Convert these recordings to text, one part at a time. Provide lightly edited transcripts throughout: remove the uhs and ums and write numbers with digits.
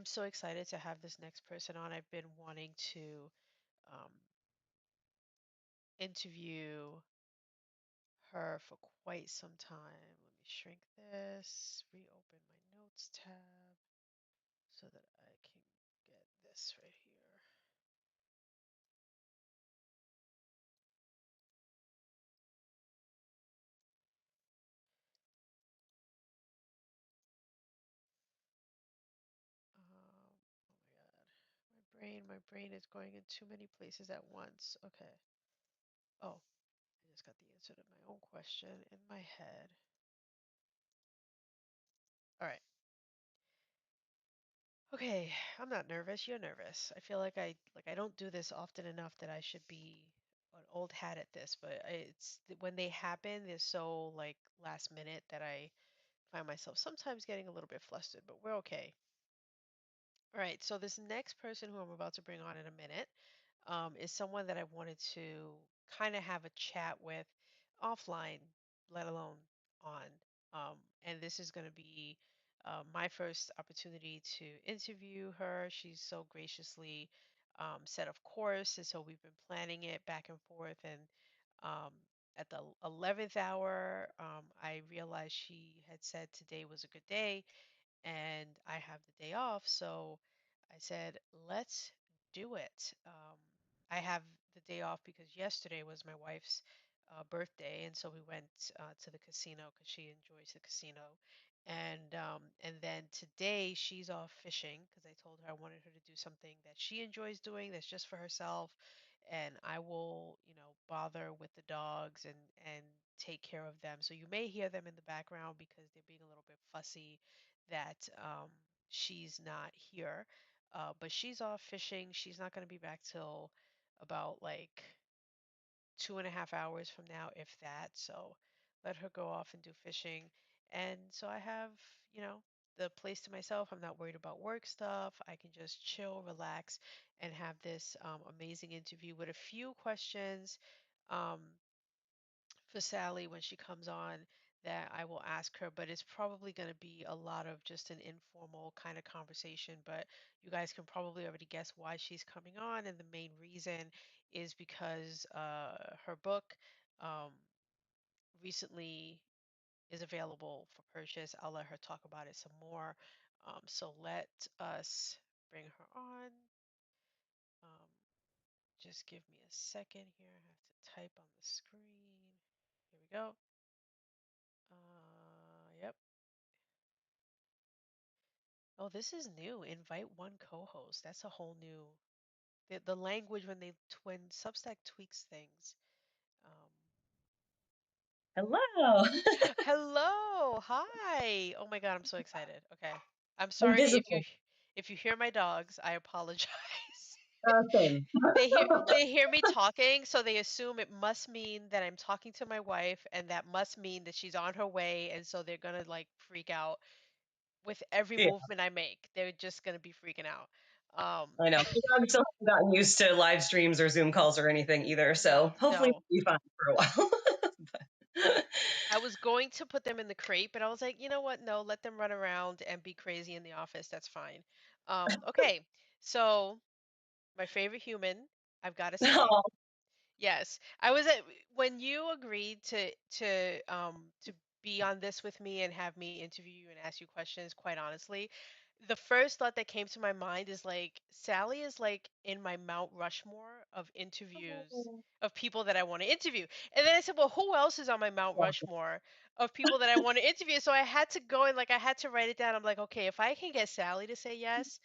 so excited to have this next person on. I've been wanting to um, interview her for quite some time. Let me shrink this, reopen my notes tab so that I can get this right here. Oh my God. My brain is going in too many places at once. Okay. Oh, I just got the answer to my own question in my head. All right. Okay, I'm not nervous. You're nervous. I feel like I don't do this often enough that I should be an old hat at this, but when they happen, they're so like last minute that I find myself sometimes getting a little bit flustered, but we're okay. All right, so this next person who I'm about to bring on in a minute is someone that I wanted to kind of have a chat with offline, let alone on. And this is going to be my first opportunity to interview her. She's so graciously said, of course. And so we've been planning it back and forth. And um, at the 11th hour, I realized she had said today was a good day and I have the day off. So I said, let's do it. I have the day off because yesterday was my wife's birthday, and so we went to the casino because she enjoys the casino. And then today she's off fishing because I told her I wanted her to do something that she enjoys doing that's just for herself, and I will, bother with the dogs and take care of them. So you may hear them in the background because they're being a little bit fussy that she's not here. But she's off fishing. She's not going to be back till about like 2.5 hours from now, if that. So let her go off and do fishing. And so I have, the place to myself. I'm not worried about work stuff. I can just chill, relax, and have this amazing interview with a few questions. Um, for Sally when she comes on that I will ask her, but it's probably going to be a lot of just an informal kind of conversation. But you guys can probably already guess why she's coming on, and the main reason is because her book um, recently is available for purchase. I'll let her talk about it some more. So let us bring her on. Um, just give me a second here. I have to type on the screen. Here we go. Yep. Oh, this is new. Invite one co-host. That's a whole new the language when Substack tweaks things. Um, Hello. hello, hi. Oh my God, I'm so excited. Okay, I'm sorry Invisible. if you hear my dogs. I apologize. Same. They hear me talking, so they assume it must mean that I'm talking to my wife, and that must mean that she's on her way, and so they're gonna like freak out with every Yeah, movement I make. They're just gonna be freaking out. I know. The dogs still haven't gotten used to live streams or Zoom calls or anything either, so No, hopefully no. we'll be fine for a while. I was going to put them in the crate, but I was like, you know what? No, let them run around and be crazy in the office. That's fine. Okay, so my favorite human, I've got to say, Oh, yes, I was at when you agreed to be on this with me and have me interview you and ask you questions, quite honestly, the first thought that came to my mind is like Sally is like in my Mount Rushmore of interviews of people that I want to interview. And then I said, well, who else is on my Mount Rushmore of people that I want to interview? So I had to go and like I had to write it down. I'm like, okay, if I can get Sally to say yes,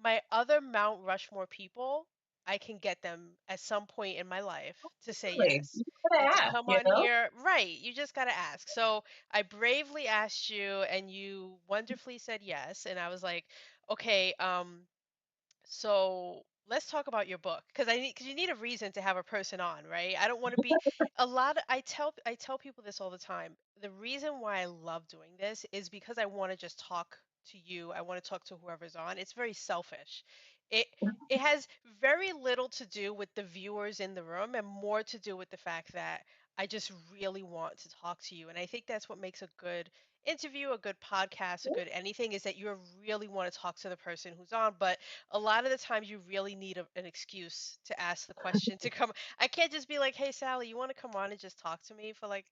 my other Mount Rushmore people I can get them at some point in my life to say really? yes You gotta and to ask, come you on know? here. Right. You just got to ask. So I bravely asked you and you wonderfully said yes. And I was like, okay, so let's talk about your book because you need a reason to have a person on, right? I don't want to be I tell people this all the time. The reason why I love doing this is because I want to just talk to you. I want to talk to whoever's on. It's very selfish. It it has very little to do with the viewers in the room and more to do with the fact that I just really want to talk to you. And I think that's what makes a good interview, a good podcast, a good anything is that you really want to talk to the person who's on. But a lot of the times you really need an excuse to ask the question to come. I can't just be like, "Hey, Sally, you want to come on and just talk to me for like,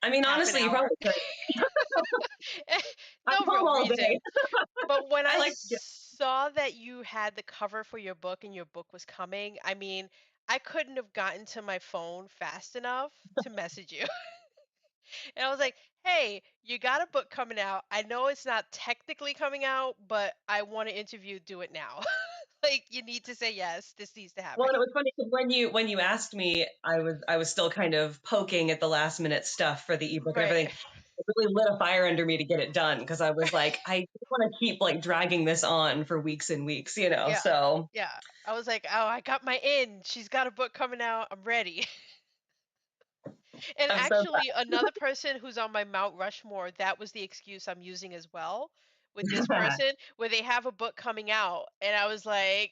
I mean, half an honestly, you hour?" probably could. I'm No home real all day. reason. But when I I like to get saw that you had the cover for your book and your book was coming, I mean, I couldn't have gotten to my phone fast enough to message you. And I was like, "Hey, you got a book coming out. I know it's not technically coming out, but I want to interview. Do it now. Like, you need to say yes. This needs to well, happen." and it was funny because when you asked me, I was still kind of poking at the last minute stuff for the ebook and Right. everything. It really lit a fire under me to get it done because I was like, I don't want to keep like dragging this on for weeks and weeks, you know. Yeah. So Yeah. I was like, "Oh, I got my in. She's got a book coming out. I'm ready." And I'm so actually, another person who's on my Mount Rushmore, that was the excuse I'm using as well with this glad. person, where they have a book coming out. And I was like,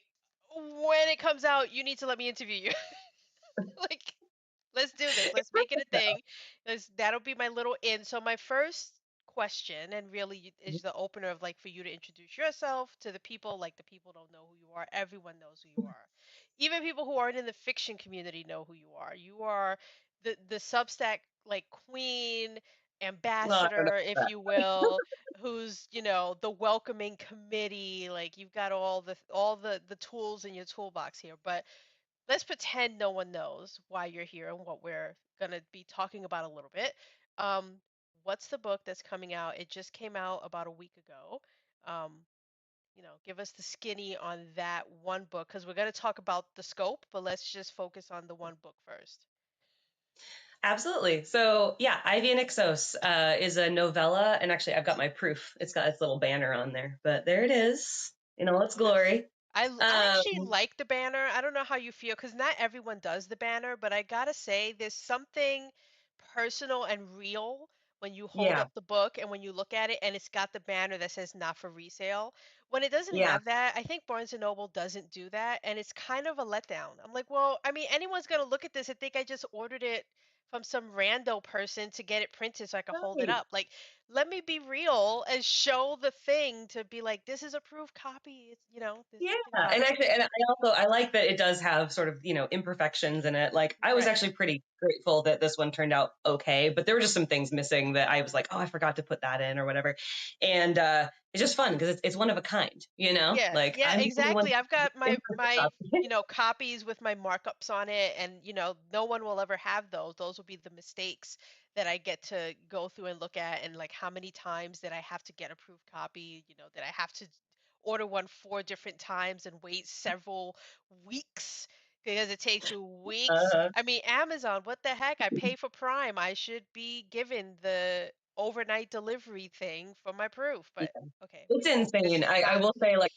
"When it comes out, you need to let me interview you." Like, let's do this. It's Let's make it a perfect thing. That'll be my little in. So my first question, and really though. is the opener of like for you to introduce yourself to the people. Like the people don't know who you are. Everyone knows who you are. Even people who aren't in the fiction community know who you are. You are the Substack like queen, Well, I don't know ambassador, if about you will, who's the welcoming committee. Like you've got all the tools in your toolbox here. But let's pretend no one knows why you're here and what we're going to be talking about a little bit. Um, what's the book that's coming out? It just came out about a week ago. Um, give us the skinny on that one book because we're going to talk about the scope, but let's just focus on the one book first. Absolutely. So yeah, Ivy and Ixos is a novella, and actually I've got my proof. It's got its little banner on there, but there it is in all its Yes. glory. I Um, actually like the banner. I don't know how you feel because not everyone does the banner, but I gotta say there's something personal and real when you hold yeah, up the book and when you look at it and it's got the banner that says not for resale. When it doesn't yeah. have that, I think Barnes and Noble doesn't do that, and it's kind of a letdown. I'm like, well, I mean, anyone's gonna look at this and think I just ordered it from some rando person to get it printed so I can hold it Right. up. Like, let me be real and show the thing to be like, this is a proof copy. It's, Yeah, you can and trust it. actually, and I like that it does have sort of imperfections in it. Like I was Right. actually pretty grateful that this one turned out okay, but there were just some things missing that I was like, oh, I forgot to put that in or whatever. And it's just fun because it's one of a kind, you know. Yeah, Like yeah, I'm the only one exactly. I've got my imperfect my copy. copies with my markups on it, and no one will ever have those. Those will be the mistakes that I get to go through and look at, and like how many times did I have to get a proof copy? Did I have to order one 4 different times and wait several weeks because it takes weeks? uh, I mean, Amazon, what the heck? I pay for Prime. I should be given the overnight delivery thing for my proof, yeah. but okay, It's we won't. insane. I will say, like,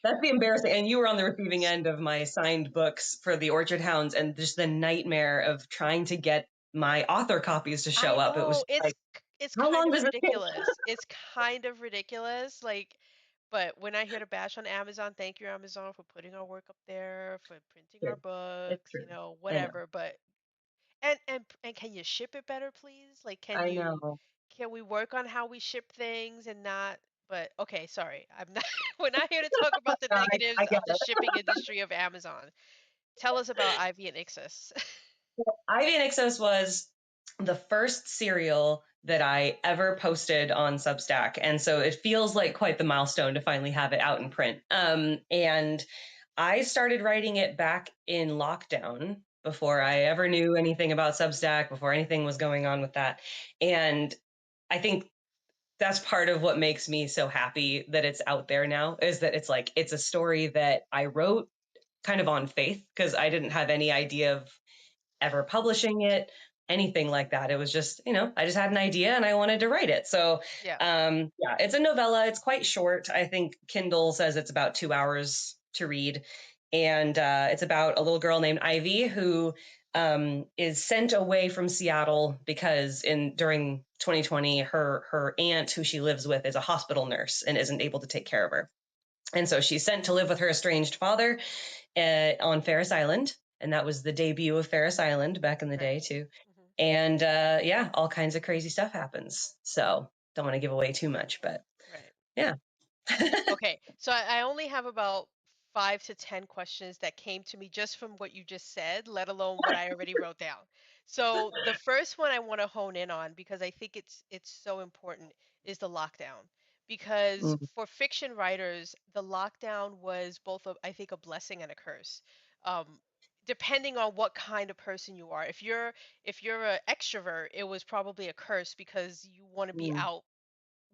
that's the embarrassing. And you were on the receiving end of my signed books for the Orchard Hounds, and just the nightmare of trying to get my author copies to I show up. It was know just like, it's how kind long of does this take? ridiculous. It's kind of ridiculous. Like, but when I hear to bash on Amazon, thank you Amazon for putting our work up there, for printing our True. It's books, true. I know. whatever. But and can you ship it better, please? Like, I know. can we work on how we ship things and not? But okay, sorry, I'm not. We're not here to talk about the No, I negatives get of the it. shipping industry of Amazon. Tell us about Ivy and Ixis. Ivy and Ixos was the first serial that I ever posted on Substack. And so it feels like quite the milestone to finally have it out in print. And I started writing it back in lockdown before I ever knew anything about Substack, before anything was going on with that. And I think that's part of what makes me so happy that it's out there now is that it's like, it's a story that I wrote kind of on faith because I didn't have any idea of ever publishing it, anything like that. It was just, I just had an idea and I wanted to write it. So, Yeah. yeah, it's a novella. It's quite short. I think Kindle says it's about 2 hours to read. And it's about a little girl named Ivy who is sent away from Seattle because during 2020, her aunt, who she lives with, is a hospital nurse and isn't able to take care of her. And so she's sent to live with her estranged father on Ferris Island. And that was the debut of Ferris Island back in the Right. day, too. And yeah, all kinds of crazy stuff happens. So don't want to give away too much, but Right. yeah. Okay, so I only have about 5 to 10 questions that came to me just from what you just said, let alone what I already wrote down. So the first one I want to hone in on because I think it's so important is the lockdown. Because Mm, for fiction writers, the lockdown was both I think a blessing and a curse. Um, depending on what kind of person you are. If you're an extrovert, it was probably a curse because you want to be mm, out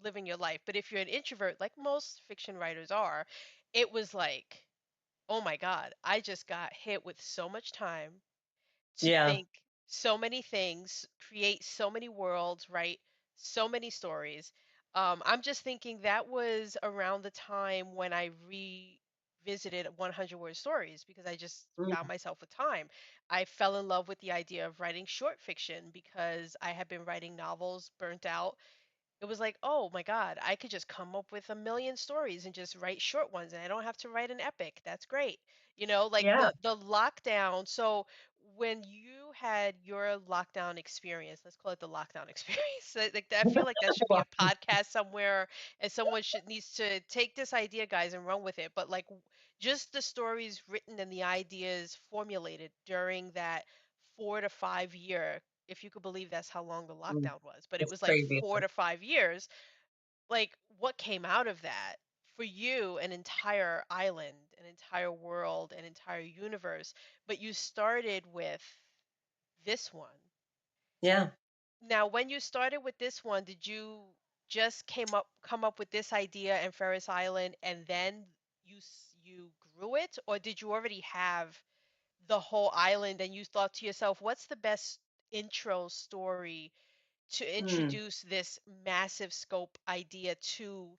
living your life. But if you're an introvert, like most fiction writers are, it was like, oh my God, I just got hit with so much time to yeah. think so many things, create so many worlds, write so many stories. I'm just thinking that was around the time when I revisited 100 word stories because I just found Mm, myself with time. I fell in love with the idea of writing short fiction because I had been writing novels, burnt out. It was like, oh my God, I could just come up with a million stories and just write short ones and I don't have to write an epic. That's great. Like yeah. the lockdown. So when you had your lockdown experience, let's call it the lockdown experience. I feel like that should be a podcast somewhere and someone should needs to take this idea, guys, and run with it. But like just the stories written and the ideas formulated during that 4 to 5 year, if you could believe that's how long the Mm, lockdown was, but it it's was like crazy. 4 to 5 years. Like, what came out of that for you? An entire island, an entire world, an entire universe. But you started with this one. Yeah. Now, when you started with this one, did you just come up with this idea and Ferris Island, and then you grew it, or did you already have the whole island and you thought to yourself, what's the best intro story to Mm, introduce this massive scope idea to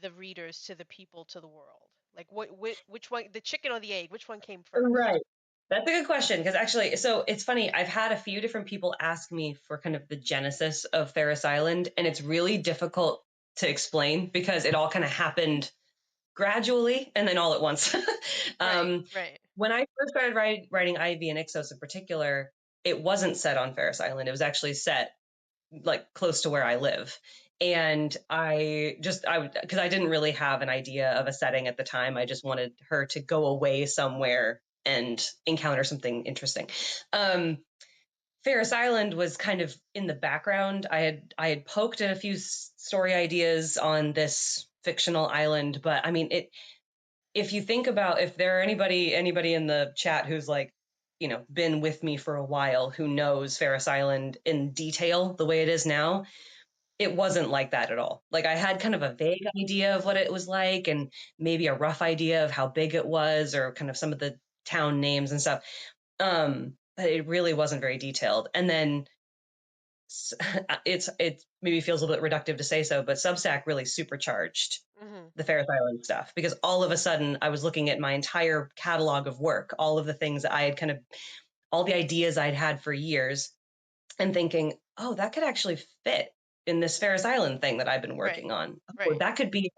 the readers, to the people, to the world? Like which one, the chicken or the egg, which one came first? right. That's a good question because actually, so it's funny. I've had a few different people ask me for kind of the genesis of Ferris Island, and it's really difficult to explain because it all kind of happened gradually and then all at once. Right, um, right, when I first started writing Ivy and Ixos in particular, it wasn't set on Ferris Island. It was actually set like close to where I live. And because I didn't really have an idea of a setting at the time, I just wanted her to go away somewhere and encounter something interesting. Um, Ferris Island was kind of in the background. I had poked at a few story ideas on this fictional island, but I mean, it if you think about if there are anybody in the chat who's like been with me for a while who knows Ferris Island in detail the way it is now, it wasn't like that at all. Like I had kind of a vague idea of what it was like and maybe a rough idea of how big it was or kind of some of the town names and stuff. But it really wasn't very detailed. And then it maybe feels a little bit reductive to say so, but Substack really supercharged hmm the Ferris Island stuff because all of a sudden I was looking at my entire catalog of work, all of the things that I had all the ideas I'd had for years, and thinking, oh, that could actually fit in this Ferris Island thing that I've been right, working on. Oh, right. that could be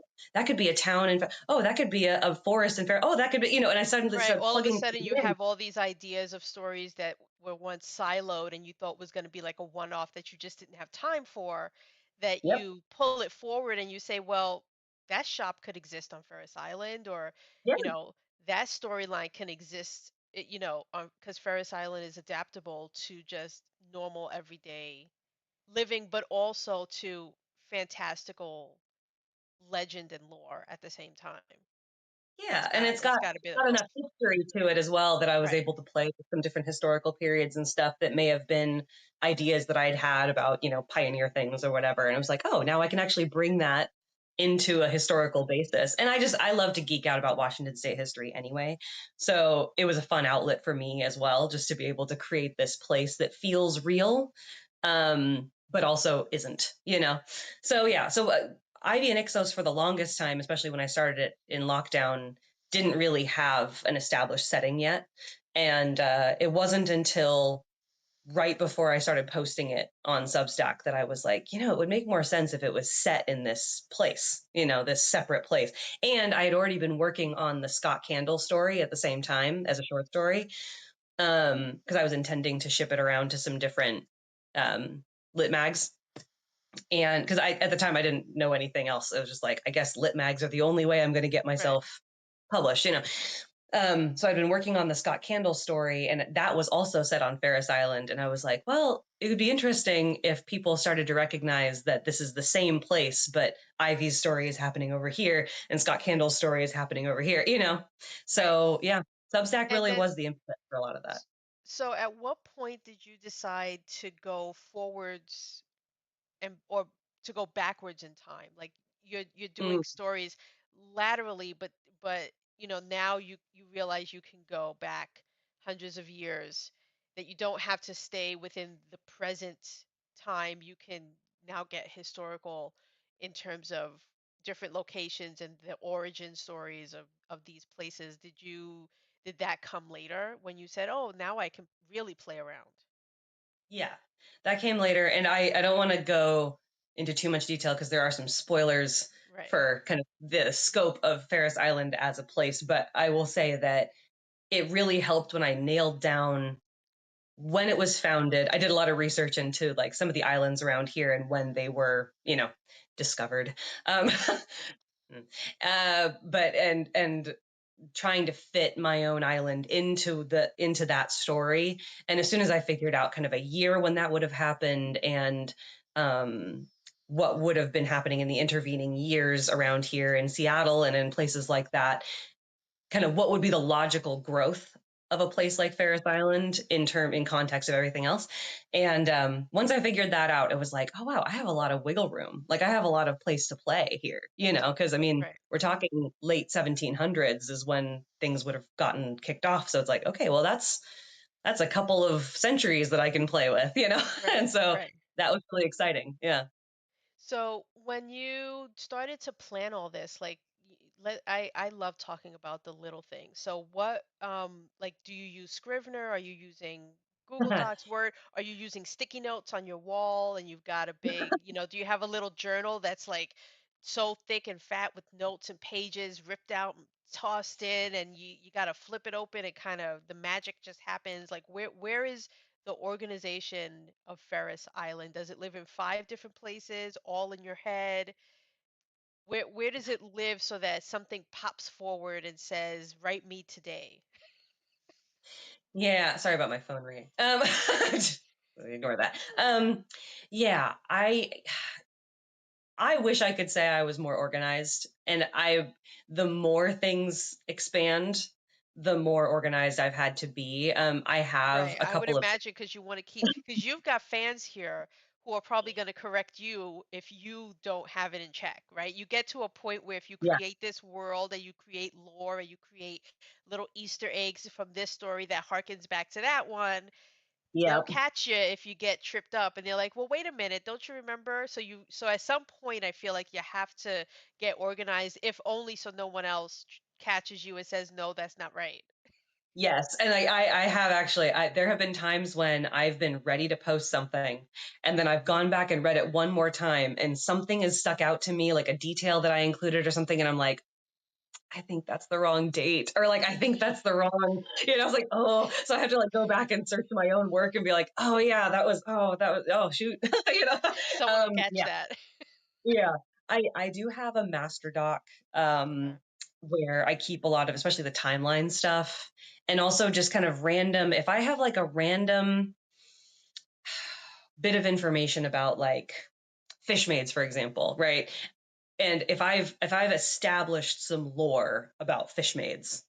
a town in. Oh, that could be a forest in Ferris. Oh, that could be. And I suddenly Right. started All of a plugging sudden, things you in. have all these ideas of stories that were once siloed and you thought was going to be like a one off that you just didn't have time for, that Yep. you pull it forward and you say, well, that shop could exist on Ferris Island, or, Yeah. you know, that storyline can exist, because Ferris Island is adaptable to just normal, everyday living, but also to fantastical legend and lore at the same time. Yeah, and it's It's got got a bit of got enough both. history to it as well that I was Right. able to play with some different historical periods and stuff that may have been ideas that I'd had about, pioneer things or whatever. And I was like, oh, now I can actually bring that into a historical basis. And I love to geek out about Washington State history anyway. So it was a fun outlet for me as well, just to be able to create this place that feels real, but also isn't. So yeah, Ivy and Ixos for the longest time, especially when I started it in lockdown, didn't really have an established setting yet. And it wasn't until right before I started posting it on Substack that I was like, it would make more sense if it was set in this place, this separate place. And I had already been working on the Scott Candle story at the same time as a short story, because I was intending to ship it around to some different um, lit mags. And because I, at the time, I didn't know anything else. It was just like, I guess lit mags are the only way I'm going to get Right. myself published, you know. So I've been working on the Scott Candle story, and that was also set on Ferris Island. And I was like, well, it would be interesting if people started to recognize that this is the same place, but Ivy's story is happening over here, and Scott Candle's story is happening over here, you know? Right. So yeah, Substack And really then, was the input for a lot of that. so at what point did you decide to go forwards and or to go backwards in time? Like you're Mm, doing stories laterally, but now you realize you can go back hundreds of years, that you don't have to stay within the present time. You can now get historical in terms of different locations and the origin stories of these places. Did that come later when you said, "Oh, now I can really play around"? yeah, that came later. And I don't want to go into too much detail because there are some spoilers Right. for kind of the scope of Ferris Island as a place. But I will say that it really helped when I nailed down when it was founded. I did a lot of research into like some of the islands around here and when they were, discovered. Um, but and trying to fit my own island into that story. And as soon as I figured out kind of a year when that would have happened, and um, what would have been happening in the intervening years around here in Seattle and in places like that, kind of what would be the logical growth of a place like Ferris Island in context of everything else. And once I figured that out, it was like, oh wow, I have a lot of wiggle room. Like I have a lot of place to play here, because I mean, Right. we're talking late 1700s is when things would have gotten kicked off. So it's like, okay, well that's a couple of centuries that I can play with. Right. And so Right. that was really exciting. Yeah. So when you started to plan all this, like I love talking about the little things. So what like do you use Scrivener? Are you using Google Docs, Word? Are you using sticky notes on your wall and you've got a big, do you have a little journal that's like so thick and fat with notes and pages ripped out and tossed in, and you got to flip it open and kind of the magic just happens? Like where is the organization of Ferris Island? Does it live in five different places, all in your head? Where does it live so that something pops forward and says, "Write me today"? Yeah, sorry about my phone ringing. Just ignore that. Yeah, I wish I could say I was more organized, and the more things expand, the more organized I've had to be. I have Right. a I would couple of imagine because you want to keep, because you've got fans here who are probably going to correct you if you don't have it in check, right? You get to a point where if you yeah, create this world and you create lore and you create little Easter eggs from this story that harkens back to that one, yeah, they'll catch you if you get tripped up, and they're like, well, wait a minute, don't you remember? So at some point I feel like you have to get organized, if only so no one else catches you and says, no, that's not right. yes, and I have actually. There have been times when I've been ready to post something, and then I've gone back and read it one more time, and something has stuck out to me, like a detail that I included or something, and I'm like, I think that's the wrong date, or like I think that's the wrong, I was like, oh, so I have to like go back and search my own work and be like, oh yeah, that was oh shoot, Someone will catch yeah, that. yeah. I do have a master doc, Okay. where I keep a lot of, especially the timeline stuff, and also just kind of random. If I have like a random bit of information about like fish maids, for example, right? And if I've established some lore about fish maids,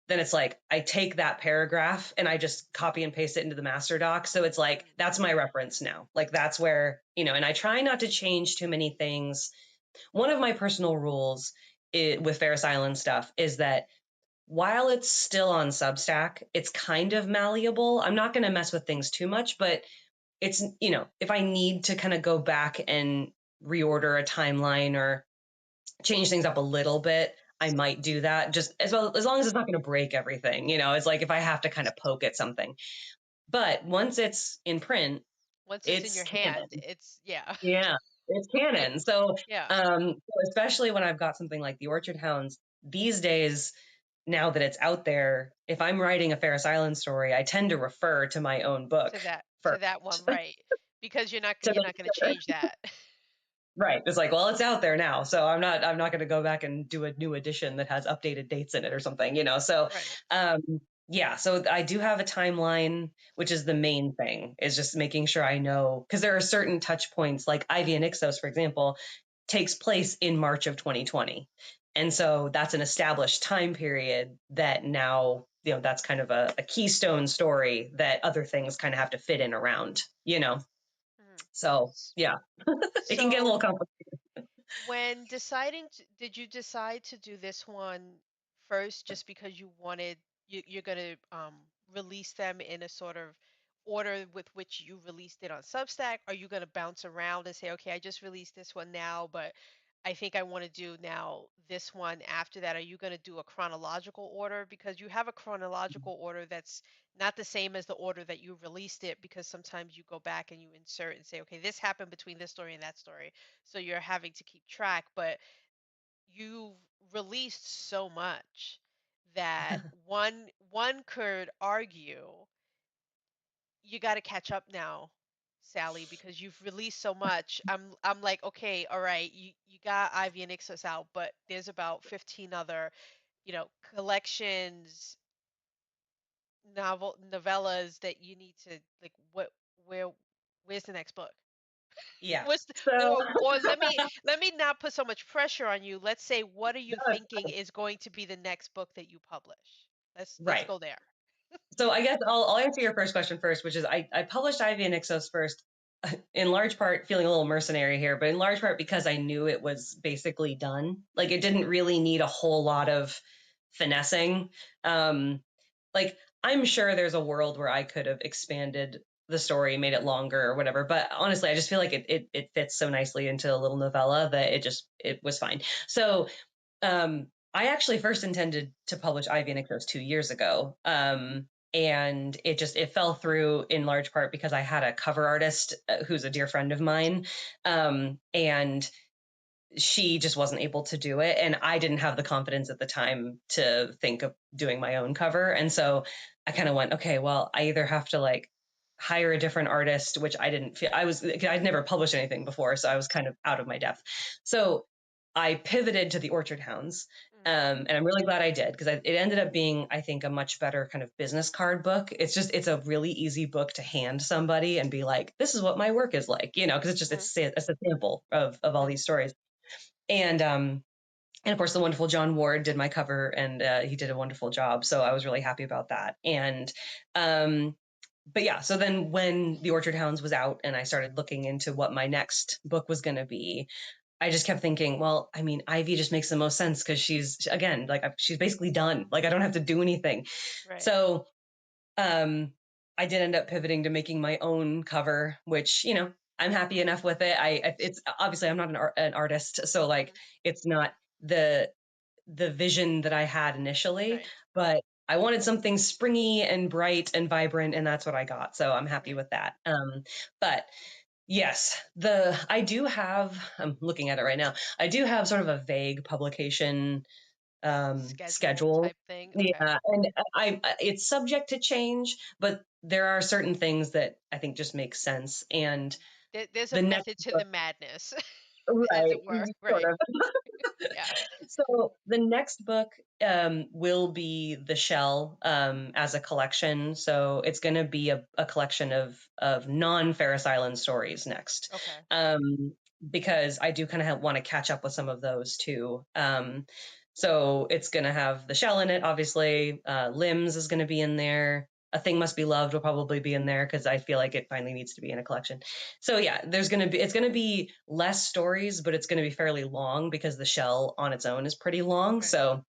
then it's like I take that paragraph and I just copy and paste it into the master doc. So it's like Mm. that's my reference now. Like that's where, and I try not to change too many things. One of my personal rules with Ferris Island stuff is that while it's still on Substack, it's kind of malleable. I'm not going to mess with things too much, but if I need to kind of go back and reorder a timeline or change things up a little bit, I might do that, just as well, as long as it's not going to break everything. It's like if I have to kind of poke at something. But once it's in print, Once it's in it's your hand, canon. it's yeah. Yeah, it's canon. So, Yeah. especially when I've got something like the Orchard Hounds these days, now that it's out there, if I'm writing a Ferris Island story, I tend to refer to my own book To that first. one, right. Because to you're make not gonna sure. change that. Right. It's like, well, it's out there now. So I'm not going to go back and do a new edition that has updated dates in it or something. So, Right. um, yeah, so I do have a timeline, which is the main thing, is just making sure I know, because there are certain touch points, like Ivy and Ixos, for example, takes place in March of 2020. And so that's an established time period that now, that's kind of a keystone story that other things kind of have to fit in around. Mhm. So, S yeah, it can get a little so complicated. when deciding to, did you decide to do this one first just because you wanted you're going to release them in a sort of order with which you released it on Substack? Are you going to bounce around and say, okay, I just released this one now, but I think I want to do now this one after that? Are you going to do a chronological order? Because you have a chronological order that's not the same as the order that you released it, because sometimes you go back and you insert and say, okay, this happened between this story and that story, so you're having to keep track. But you've released so much that one could argue you got to catch up now, Sally, because you've released so much. I'm like, okay, all right, you got Ivy and Ixos out, but there's about 15 other, collections, novellas that you need to, like, where where's the next book? Yeah. What's the, So, or let me not put so much pressure on you. Let's say, what are you no, thinking is going to be the next book that you publish? Let's right. go there. So I guess I'll answer your first question first, which is I published Ivy and Ixos first, in large part feeling a little mercenary here, but in large part because I knew it was basically done. Like it didn't really need a whole lot of finessing. Um, like I'm sure there's a world where I could have expanded the story, made it longer or whatever. But honestly, I just feel like it fits so nicely into a little novella that it was fine. So I actually first intended to publish Ivy and Ictos 2 years ago. And it fell through in large part because I had a cover artist who's a dear friend of mine. And she just wasn't able to do it. And I didn't have the confidence at the time to think of doing my own cover. And so I kind of went, okay, well, I either have to like hire a different artist, which I didn't feel I'd never published anything before. So I was kind of out of my depth. So I pivoted to the Orchard Hounds. Mm, And I'm really glad I did because it ended up being, I think, a much better kind of business card book. It's a really easy book to hand somebody and be like, this is what my work is like, because mm, it's a sample of all mm, these stories. And of course, the wonderful John Ward did my cover, and he did a wonderful job. So I was really happy about that. Um, but yeah, so then when The Orchard Hounds was out, and I started looking into what my next book was going to be, I just kept thinking, well, I mean, Ivy just makes the most sense because she's again like she's basically done. Like I don't have to do anything. right. So um, I did end up pivoting to making my own cover, which I'm happy enough with it. It's obviously I'm not an artist, so like Mm, it's not the vision that I had initially, right. but I wanted something springy and bright and vibrant, and that's what I got. So I'm happy Right. with that. But yes, the I do have. I'm looking at it right now. I do have sort of a vague publication Schedule schedule. type thing. Okay. Yeah, and it's subject to change, but there are certain things that I think just make sense. And There's a the next method to book, the madness, as right, it were. sort Right. of. Yeah. So the next book will be The Shell as a collection. So it's going to be a collection of non Ferris Island stories next, Okay. um, because I do kind of want to catch up with some of those too. So it's going to have The Shell in it, obviously. Limbs is going to be in there. A Thing Must Be Loved will probably be in there because I feel like it finally needs to be in a collection. So yeah, it's going to be less stories, but it's going to be fairly long because The Shell on its own is pretty long. Right. So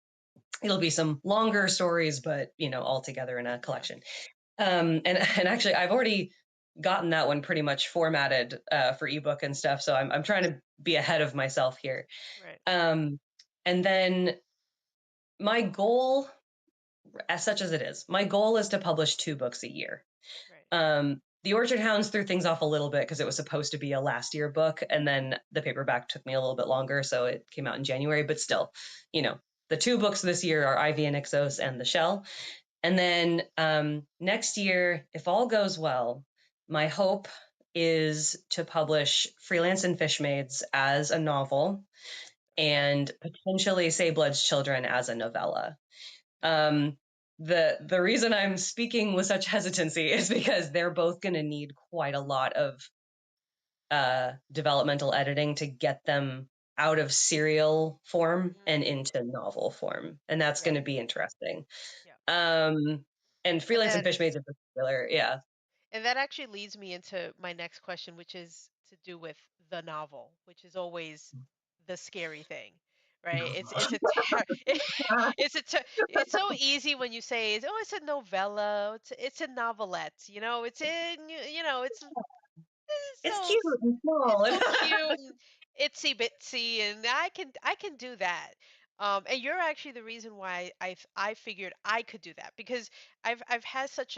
it'll be some longer stories, but all together in a Yeah. collection. And actually, I've already gotten that one pretty much formatted for ebook and stuff. So I'm trying to be ahead of myself here. Right. Um, and then my goal, as such as it is, my goal is to publish 2 books a year. Right. The Orchard Hounds threw things off a little bit because it was supposed to be a last year book, and then the paperback took me a little bit longer, so it came out in January. But still, the 2 books this year are Ivy and Ixos and The Shell. And then next year, if all goes well, my hope is to publish Freelance and Fishmaids as a novel Okay. and potentially Say Blood's Children as a novella. Hmm. Um, the reason I'm speaking with such hesitancy is because they're both going to need quite a lot of developmental editing to get them out of serial form Hmm. and into novel form, and that's going Yeah. to be interesting. Yeah. Um, and And Freelance and that Fishmaids in particular, yeah. and that actually leads me into my next question, which is to do with the novel, which is always the scary thing, right? It's a it's so easy when you say, "Oh, it's a novella, it's a novelette," it's in, it's It's so cute and it's small. so cute and itsy bitsy, and I can do that. And you're actually the reason why I figured I could do that because I've had such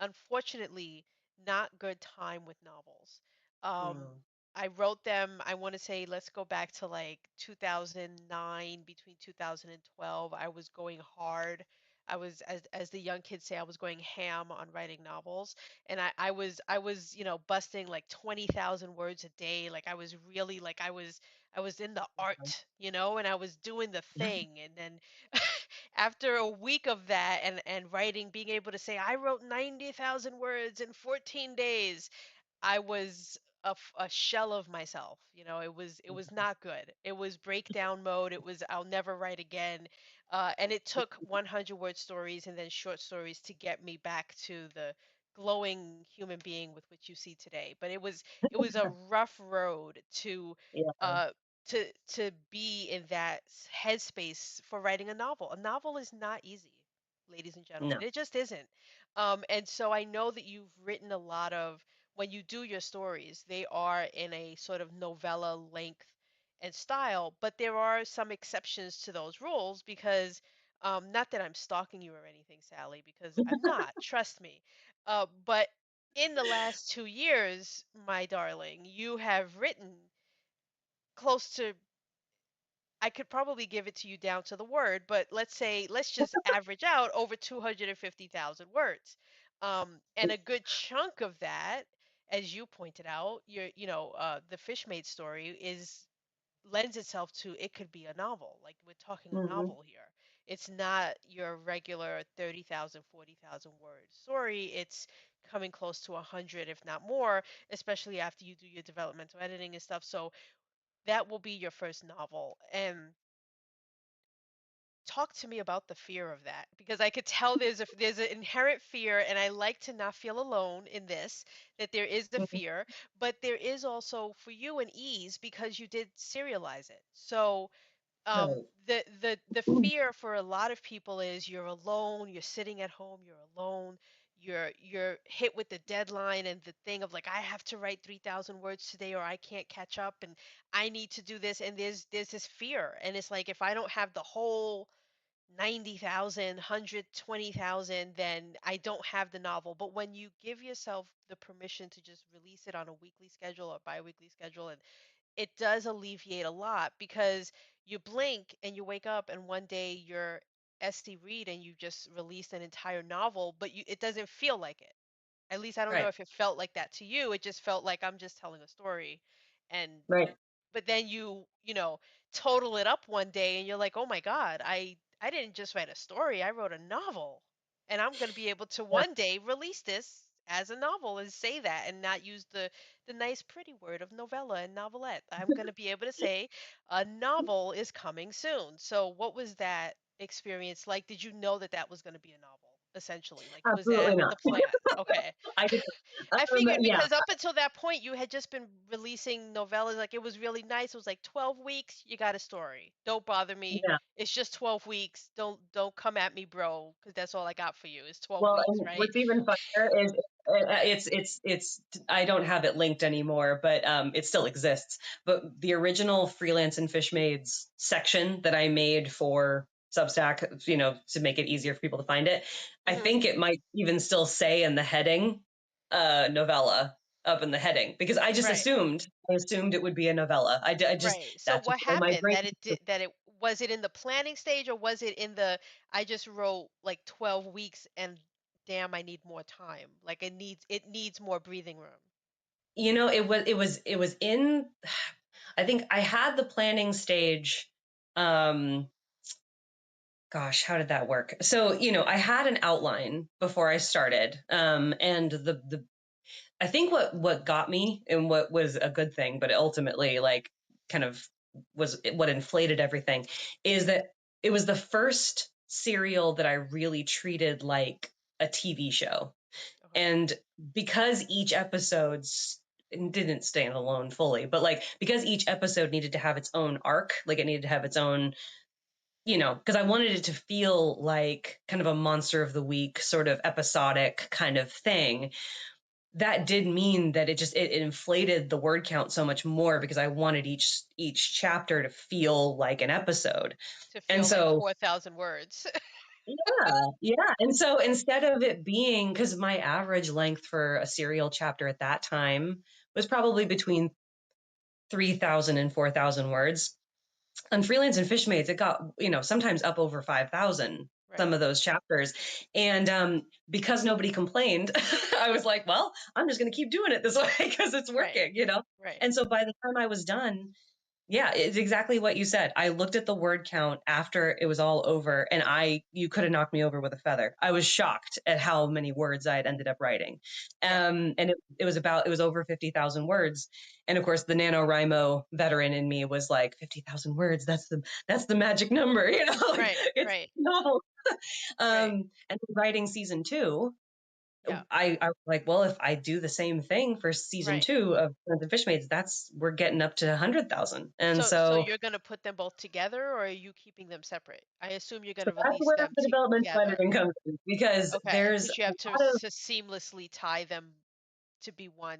unfortunately not good time with novels. Um, Mm, I wrote them. I want to say let's go back to like 2009, between 2012. I was going hard. I was, as the young kids say, I was going ham on writing novels, and I was busting like 20,000 words a day. Like I was really like I was in the art, and I was doing the thing. And then after a week of that and writing, being able to say I wrote 90,000 words in 14 days, I was a shell of myself. It was not good. It was breakdown mode. It was I'll never write again. And it took 100 word stories and then short stories to get me back to the glowing human being with which you see today. But it was a rough road yeah, uh to be in that headspace for writing a novel. A novel is not easy, ladies and no, gentlemen. It just isn't. And so I know that you've written a lot of when you do your stories, they are in a sort of novella length and style, but there are some exceptions to those rules because, not that I'm stalking you or anything, Sally, because I'm not, trust me. But in the last 2 years, my darling, you have written close to, I could probably give it to you down to the word, but let's just average out over 250,000 words. And a good chunk of that, as you pointed out, the Fishmaid story is lends itself to it could be a novel. Like we're talking a hmm novel here. It's not your regular 30,000, 40,000 word story. It's coming close to 100, if not more, especially after you do your developmental editing and stuff. So that will be your first novel. And talk to me about the fear of that because I could tell there's an inherent fear, and I like to not feel alone in this, that there is the fear, but there is also for you an ease because you did serialize it. So right, the fear for a lot of people is you're alone, you're sitting at home, you're alone, you're hit with the deadline and the thing of like I have to write 3,000 words today or I can't catch up and I need to do this, and there's this fear, and it's like if I don't have the whole 90,000, then I don't have the novel. But when you give yourself the permission to just release it on a weekly schedule or bi-weekly schedule, and it does alleviate a lot because you blink and you wake up and one day you're SD Reid and you just released an entire novel, but it doesn't feel like it. At least I don't know right, if it felt like that to you. It just felt like I'm just telling a story. And right. but then total it up one day and you're like, "Oh my God, I didn't just write a story. I wrote a novel." And I'm going to be able to Yeah, one day release this as a novel and say that and not use the nice pretty word of novella and novelette. I'm going to be able to say a novel is coming soon. So what was that experience like? Did you know that that was going to be a novel essentially? Like was absolutely that not. the plan? Okay. I did, I figured yeah, because up until that point you had just been releasing novellas, like it was really nice. It was like 12 weeks, you got a story. Don't bother me. yeah. It's just 12 weeks. Don't come at me, bro, because that's all I got for you is 12 Well, weeks, and right? what's even funnier is it's I don't have it linked anymore, but it still exists. But the original Freelance and Fishmaids section that I made for Substack, to make it easier for people to find it, I Hmm. think it might even still say in the heading, novella up in the heading because Right. I assumed it would be a novella. I just Right. So that's what where my happened brain. that it did that it was it in the planning stage or was it in the I just wrote like 12 weeks and damn I need more time. Like it needs more breathing room. it was in, I think I had the planning stage. um Gosh, how did that work? So, I had an outline before I started. And the I think what got me, and what was a good thing, but ultimately, like, kind of was what inflated everything, is that it was the first serial that I really treated like a TV show. Okay. And because each didn't stand alone fully, but like because each episode needed to have its own arc, like it needed to have its own, because I wanted it to feel like kind of a monster of the week, sort of episodic kind of thing. That did mean that it inflated the word count so much more, because I wanted each chapter to feel like an episode. To And feel like so, 4,000 words. yeah, yeah. And so instead of it being, because my average length for a serial chapter at that time was probably between 3,000 and 4,000 words. On Freelance and Fishmaids, it got, sometimes up over 5,000, some Right. of those chapters. And because nobody complained, I was like, well, I'm just going to keep doing it this way because it's Right. working. Right. And so by the time I was done, yeah, it's exactly what you said. I looked at the word count after it was all over, and you could have knocked me over with a feather. I was shocked at how many words I had ended up writing. Yeah. And it was over 50,000 words. And of course, the NaNoWriMo veteran in me was like, 50,000 words, that's the magic number, like, Right. it's Right. novel. Right. And writing season two, Yeah. I was like, well, if I do the same thing for season Right. two of the Fishmaids, we're getting up to 100,000. And So so you're going to put them both together, or are you keeping them separate? I assume you're going So to that's release where them the development together. editing comes in, because Okay, there's because you a have to lot of, seamlessly tie them to be one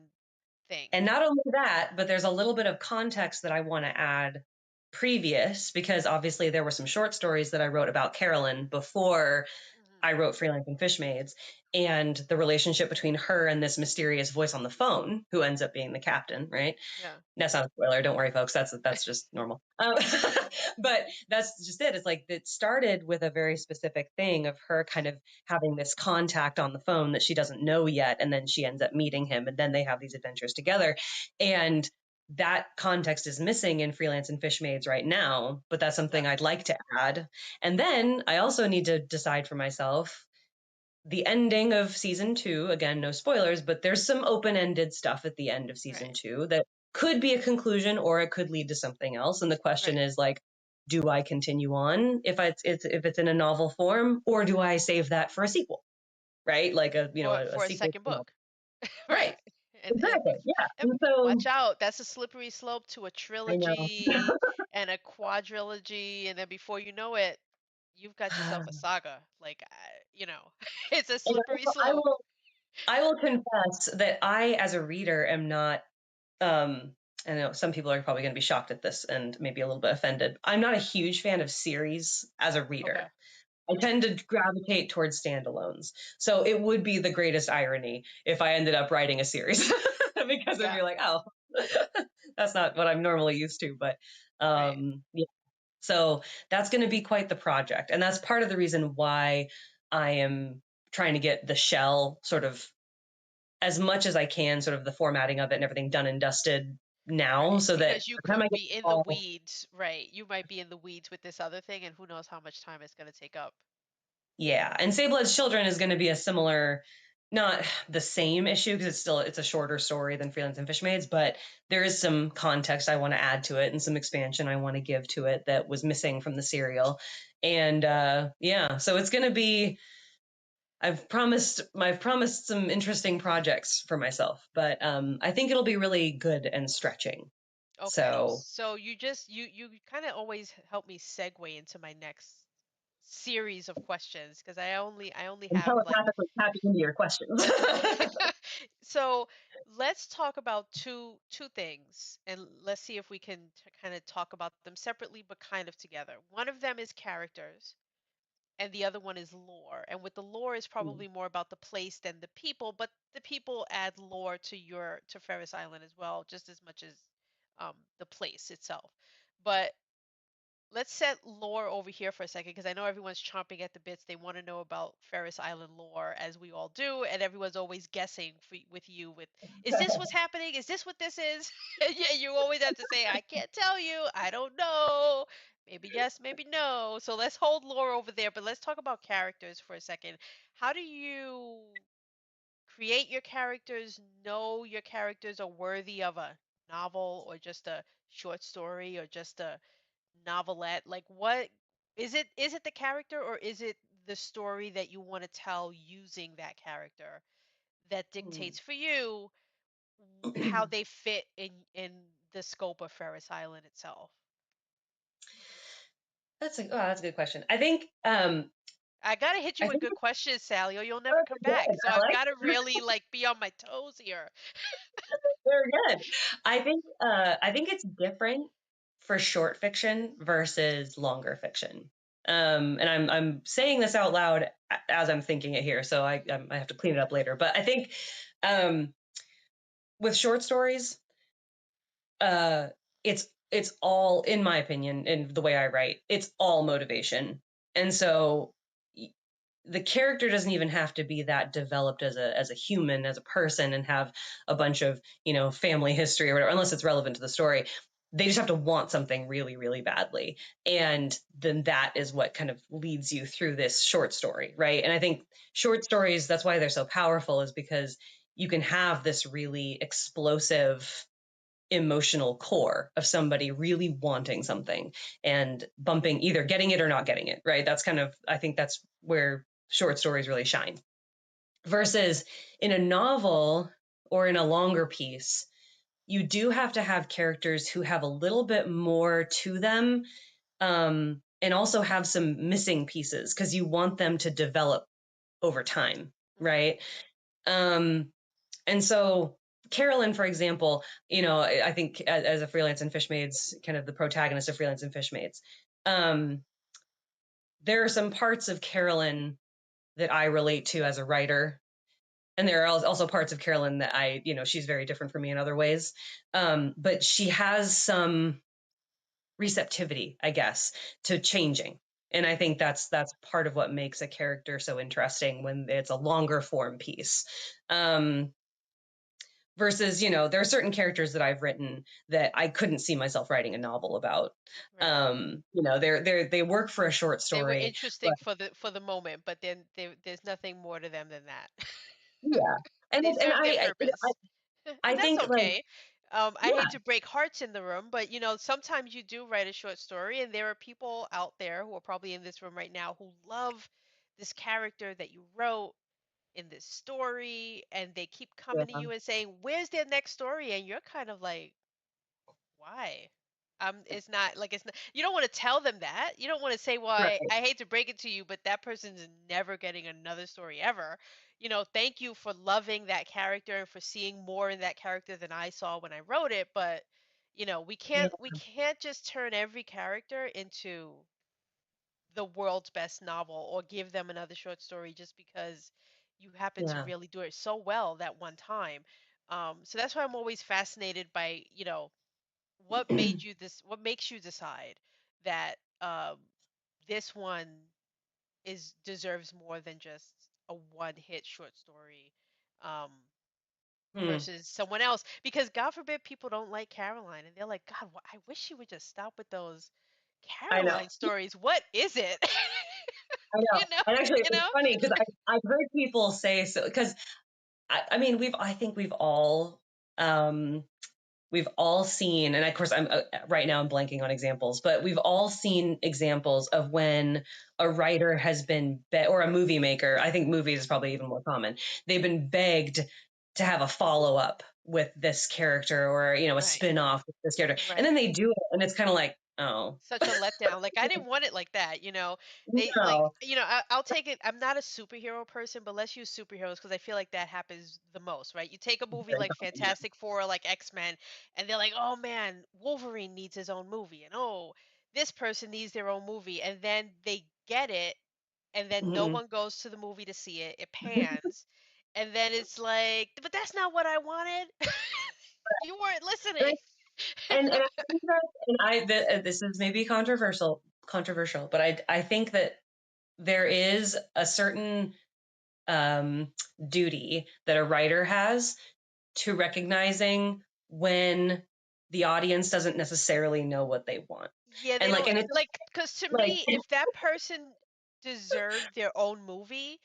thing. and not only that, but there's a little bit of context that I want to add previous, because obviously there were some short stories that I wrote about Carolyn before Hmm. I wrote Freelance and Fishmaids, and the relationship between her and this mysterious voice on the phone who ends up being the captain, right? Yeah. That's not a spoiler. Don't worry, folks. That's just normal. But that's just it. It's like it started with a very specific thing of her kind of having this contact on the phone that she doesn't know yet, and then she ends up meeting him, and then they have these adventures together. And that context is missing in Freelance and Fishmaids right now, but that's Yeah. something I'd like to add. And then I also need to decide for myself the ending of season two. Again, no spoilers, but there's some open ended stuff at the end of season Right. two that could be a conclusion, or it could lead to something else. And the question Right. is, like, do I continue on if it's in a novel form, or do I save that for a sequel? Right? Like a For a sequel. second book. Right. Right. And Exactly. Yeah. and And so watch out, that's a slippery slope to a I know. trilogy and a quadrilogy, and then before you know it, you've got yourself a saga. Like, it's a And slippery also, I slope. will I will confess that I, as a reader, am not. I know some people are probably going to be shocked at this and maybe a little bit offended. I'm not a huge fan of series as a Okay. reader. I tend to gravitate towards standalones. So it would be the greatest irony if I ended up writing a series, because it'd Yeah. be like, oh, that's not what I'm normally used to. But Right. yeah. So that's going to be quite the project. And that's part of the reason why I am trying to get the shell sort of, as much as I can, sort of the formatting of it and everything done and dusted now, Right. so that Because you by the time I could get be to in the fall, weeds, right? You might be in the weeds with this other thing, and who knows how much time it's going to take up. yeah. And Sablehead's Children is going to be a similar, not the same issue, because it's a shorter story than Freelance and Fishmaids, but there is some context I want to add to it and some expansion I want to give to it that was missing from the serial. And yeah, so it's going to be. I've promised some interesting projects for myself, but I think it'll be really good and stretching. Okay. So So you kind of always help me segue into my next series of questions because I only I'm have like telepathically tapping into your questions. so let's talk about two things and let's see if we can kind of talk about them separately but kind of together. One of them is characters and the other one is lore. And with the lore is probably more about the place than the people, but the people add lore to Ferris Island as well, just as much as the place itself. But let's set lore over here for a second because I know everyone's chomping at the bits. They want to know about Ferris Island lore, as we all do, and everyone's always guessing with you. With is this what's happening? Is this what this is? And yeah, you always have to say, "I can't tell you. I don't know. Maybe yes, maybe no." So let's hold lore over there, but let's talk about characters for a second. How do you create your characters? Know your characters are worthy of a novel or just a short story or just a novelette? Like what is it the character or is it the story that you want to tell using that character that Hmm. dictates for you how they fit in the scope of Ferris Island itself? That's a good question. I got to hit you I with think good it's questions, Sally, or you'll never very come back. good. So I I've like got to really like be on my toes here. very good. I think it's different for short fiction versus longer fiction. And I'm saying this out loud as I'm thinking it here, so I have to clean it up later. But I think um, with short stories, uh, it's all, in my opinion, in the way I write, it's all motivation, and so the character doesn't even have to be that developed as a human, as a person, and have a bunch of family history or whatever, unless it's relevant to the story. They just have to want something really, really badly, and then that is what kind of leads you through this short story, right? And I think short stories, that's why they're so powerful, is because you can have this really explosive emotional core of somebody really wanting something and bumping, either getting it or not getting it, right? That's kind of, I think that's where short stories really shine. Versus in a novel or in a longer piece, you do have to have characters who have a little bit more to them, and also have some missing pieces because you want them to develop over time, Hmm. right? Um, and so Carolyn, for example, I think as a freelance and Fishmaids, kind of the protagonist of freelance and Fishmaids, um, there are some parts of Carolyn that I relate to as a writer. And there are also parts of Carolyn that she's very different from me in other ways. But she has some receptivity, I guess, to changing. And I think that's part of what makes a character so interesting when it's a longer form piece. Um, Versus, there are certain characters that I've written that I couldn't see myself writing a novel about. Right. They work for a short They were story, but interesting for the moment, but then there's nothing more to them than that. yeah. And They and serve their purpose. I And that's think, like, okay. I hate yeah, to break hearts in the room, but sometimes you do write a short story, and there are people out there who are probably in this room right now who love this character that you wrote in this story, and they keep coming to yeah, you and saying, "Where's their next story?" And you're kind of like, why? It's not like it's not, you don't want to tell them that. You don't want to say, well, right, I hate to break it to you, but that person's never getting another story ever. Thank you for loving that character and for seeing more in that character than I saw when I wrote it. But, yeah, we can't just turn every character into the world's best novel or give them another short story just because you happen to yeah. really do it so well that one time. So that's why I'm always fascinated by, what makes you decide that this one is deserves more than just a one hit short story, um Hmm. versus someone else, because God forbid people don't like Caroline and they're like, God, I wish she would just stop with those I know, Caroline stories. What is it? I know. you know And actually, you it's know funny because I've heard people say so, because I mean, I think um, we've all seen, and of course, right now I'm blanking on examples, but we've all seen examples of when a writer has been or a movie maker. I think movies is probably even more common. They've been begged to have a follow up with this character, or a right, spin off with this character, and right. then they do it, and it's kind of like, oh Such a letdown. Like I didn't want it like that, They like, no, I'll take it. I'm not a superhero person, but let's use superheroes because I feel like that happens the most, right? You take a movie very like common, yeah, Fantastic Four or like X-Men, and they're like, "Oh man, Wolverine needs his own movie." And, "Oh, this person needs their own movie." And then they get it, and then no mm-hmm. one goes to the movie to see it. It pans. And then it's like, "But that's not what I wanted." You weren't listening. And I think that, this is maybe controversial, but I think that there is a certain um, duty that a writer has to recognizing when the audience doesn't necessarily know what they want. Yeah, they And like, don't and it's like, because to like, me, if that person deserved their own movie,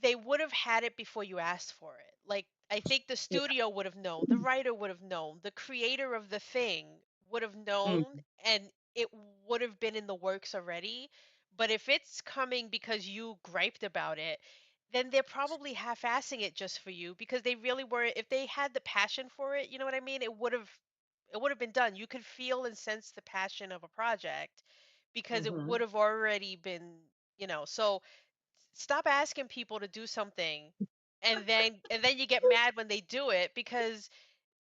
they would have had it before you asked for it. Like, I think the yeah, studio would have known, the writer would have known, the creator of the thing would have known, mm, and it would have been in the works already. But if it's coming because you griped about it, then they're probably half-assing it just for you because they really were. If they had the passion for it, you know what I mean? It would have been done. You could feel and sense the passion of a project because it would mhm. have already been, so stop asking people to do something and then you get mad when they do it because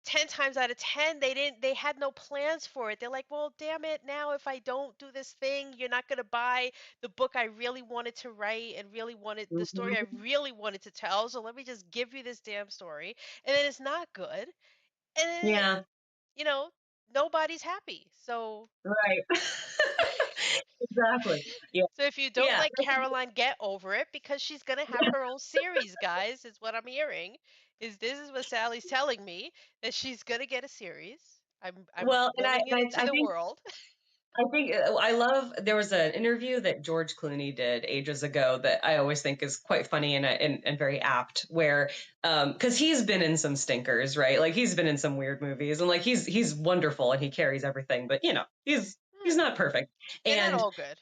10 times out of 10 they had no plans for it. They're like, "Well, damn it, now if I don't do this thing, you're not going to buy the book I really wanted to write and really wanted the story I Mhm. really wanted to tell. So let me just give you this damn story." And then it's not good. And then, Yeah, you know, nobody's happy. So right. Exactly. Yeah. So if you don't Yeah. like Caroline, get over it because she's gonna have her own series, guys, is what I'm hearing. This is what Sally's telling me, that she's gonna get a series. I'm Well, willing it into I the think world. I love, there was an interview that George Clooney did ages ago that I always think is quite funny and very apt, where because he's been in some stinkers, right? Like he's been in some weird movies, and like he's wonderful and he carries everything, but he's Hmm, not perfect. they're not And all good.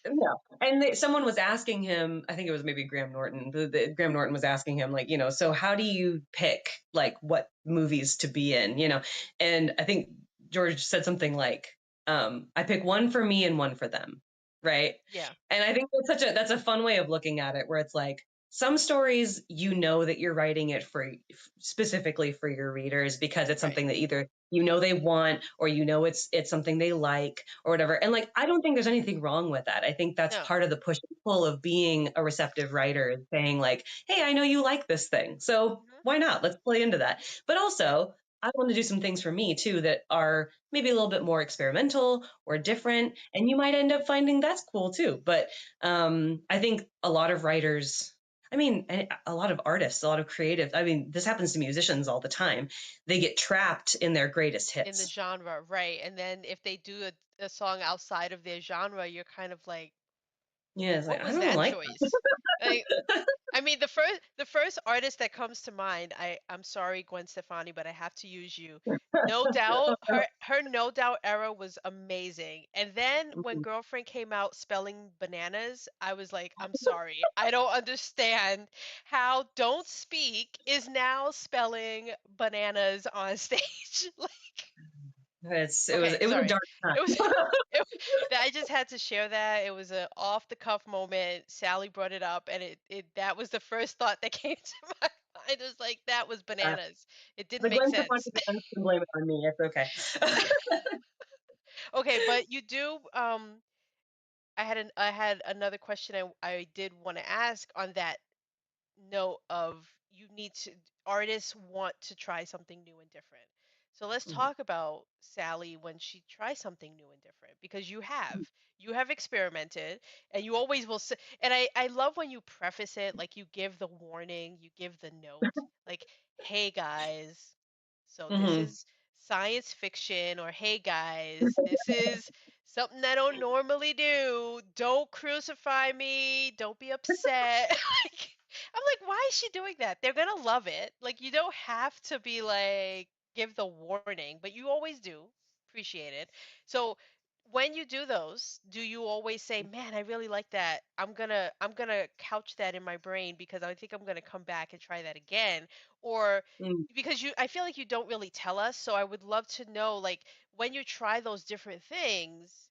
no. And someone was asking him, I think it was maybe Graham Norton. Graham Norton was asking him, like, so how do you pick, like, what movies to be in, And I think George said something like, I pick one for me and one for them. Right. Yeah. And I think that's a fun way of looking at it, where it's like, some stories, that you're writing it for specifically for your readers because it's Right. something that either they want, or it's something they like, or whatever. And like, I don't think there's anything wrong with that. I think that's No. part of the push and pull of being a receptive writer, is saying like, hey, I know you like this thing, so Hmm. why not, let's play into that. But Yeah. also, I want to do some things for me too that are maybe a little bit more experimental or Hmm. different, and you might end up finding that's cool too. But I think a lot of writers, I mean, and a lot of artists, a lot of creative, I mean, this happens to musicians all the time. They get trapped in their greatest In the hits. genre, right? And then if they do a song outside of their genre, you're kind of like, Yeah, it's like, what I was don't that like choice? Like, I mean, the first artist that comes to mind, I'm sorry, Gwen Stefani, but I have to use you. No Doubt, that. her No Doubt era was amazing. And then when Girlfriend came out spelling bananas, I was like, I'm sorry. I don't understand how Don't Speak is now spelling bananas on stage. Like, okay, It was a sorry. dark It was time. I just had to share that. It was a off the cuff moment. Sally brought it up, and it that was the first thought that came to my mind. It was like, that was bananas. It didn't The make Gwen Stefani sense. fans can blame it on me. It's okay. Okay, but you do I had another question I did want to ask on that note of, you need to artists want to try something new and different. So let's Mhm. talk about Sally when she tries something new and different, because you have experimented, and you always will say, and I love when you preface it, like you give the warning, you give the note, like, hey guys, so this Mhm. is science fiction, or hey guys, this is something I don't normally do. Don't crucify me. Don't be upset. Like, I'm like, why is she doing that? They're gonna love it. Like, you don't have to be like, give the warning, but you always do. Appreciate it. So when you do those, do you always say, "Man, I really like that. I'm gonna couch that in my brain because I think I'm gonna come back and try that again," or Mm. because I feel like you don't really tell us, so I would love to know, like, when you try those different things,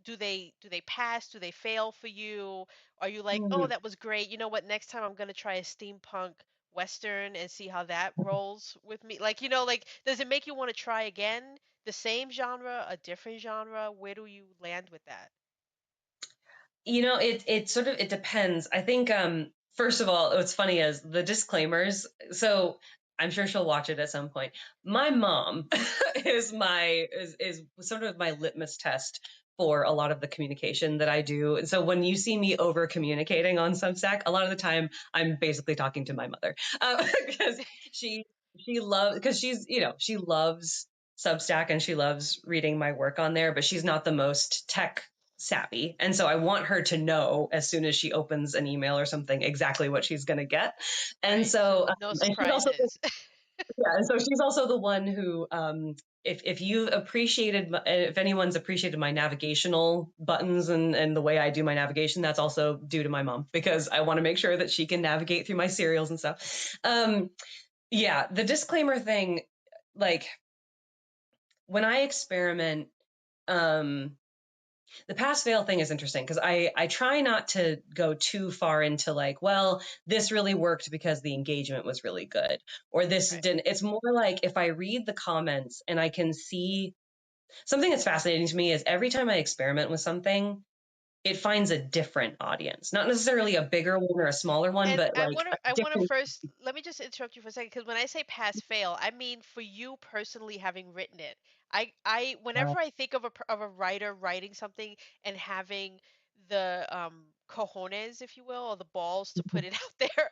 do they pass? Do they fail for you? Are you like, oh, Mm. that was great. You know what? Next time I'm gonna try a steampunk western and see how that rolls with me. Like, like, does it make you want to try again? The same genre, a different genre? Where do you land with that? It sort of, it depends. I think first of all, what's funny is the disclaimers. So I'm sure she'll watch it at some point. My mom is sort of my litmus test for a lot of the communication that I do. And so when you see me over communicating on Substack, a lot of the time I'm basically talking to my mother, because she she loves, because she loves Substack and she loves reading my work on there, but she's not the most tech savvy. And so I want her to know as soon as she opens an email or something exactly what she's going to get. And Right. so, So no and she's also, surprises. yeah, and so she's also the one who, if you've appreciated, if anyone's appreciated my navigational buttons and the way I do my navigation, that's also due to my mom, because I want to make sure that she can navigate through my serials and stuff. Yeah, the disclaimer thing, like when I experiment, um, the pass fail thing is interesting because I try not to go too far into like, well, this really worked because the engagement was really good, or this Right. didn't. It's more like if I read the comments and I can see something that's fascinating to me is every time I experiment with something, it finds a different audience, not necessarily Right. a bigger one or a smaller one, And but like a I want to different. first let me just interrupt you for a second because when I say pass fail, I mean for you personally having written it. Whenever I think of of a writer writing something and having the cojones, if you will, or the balls to put it out there,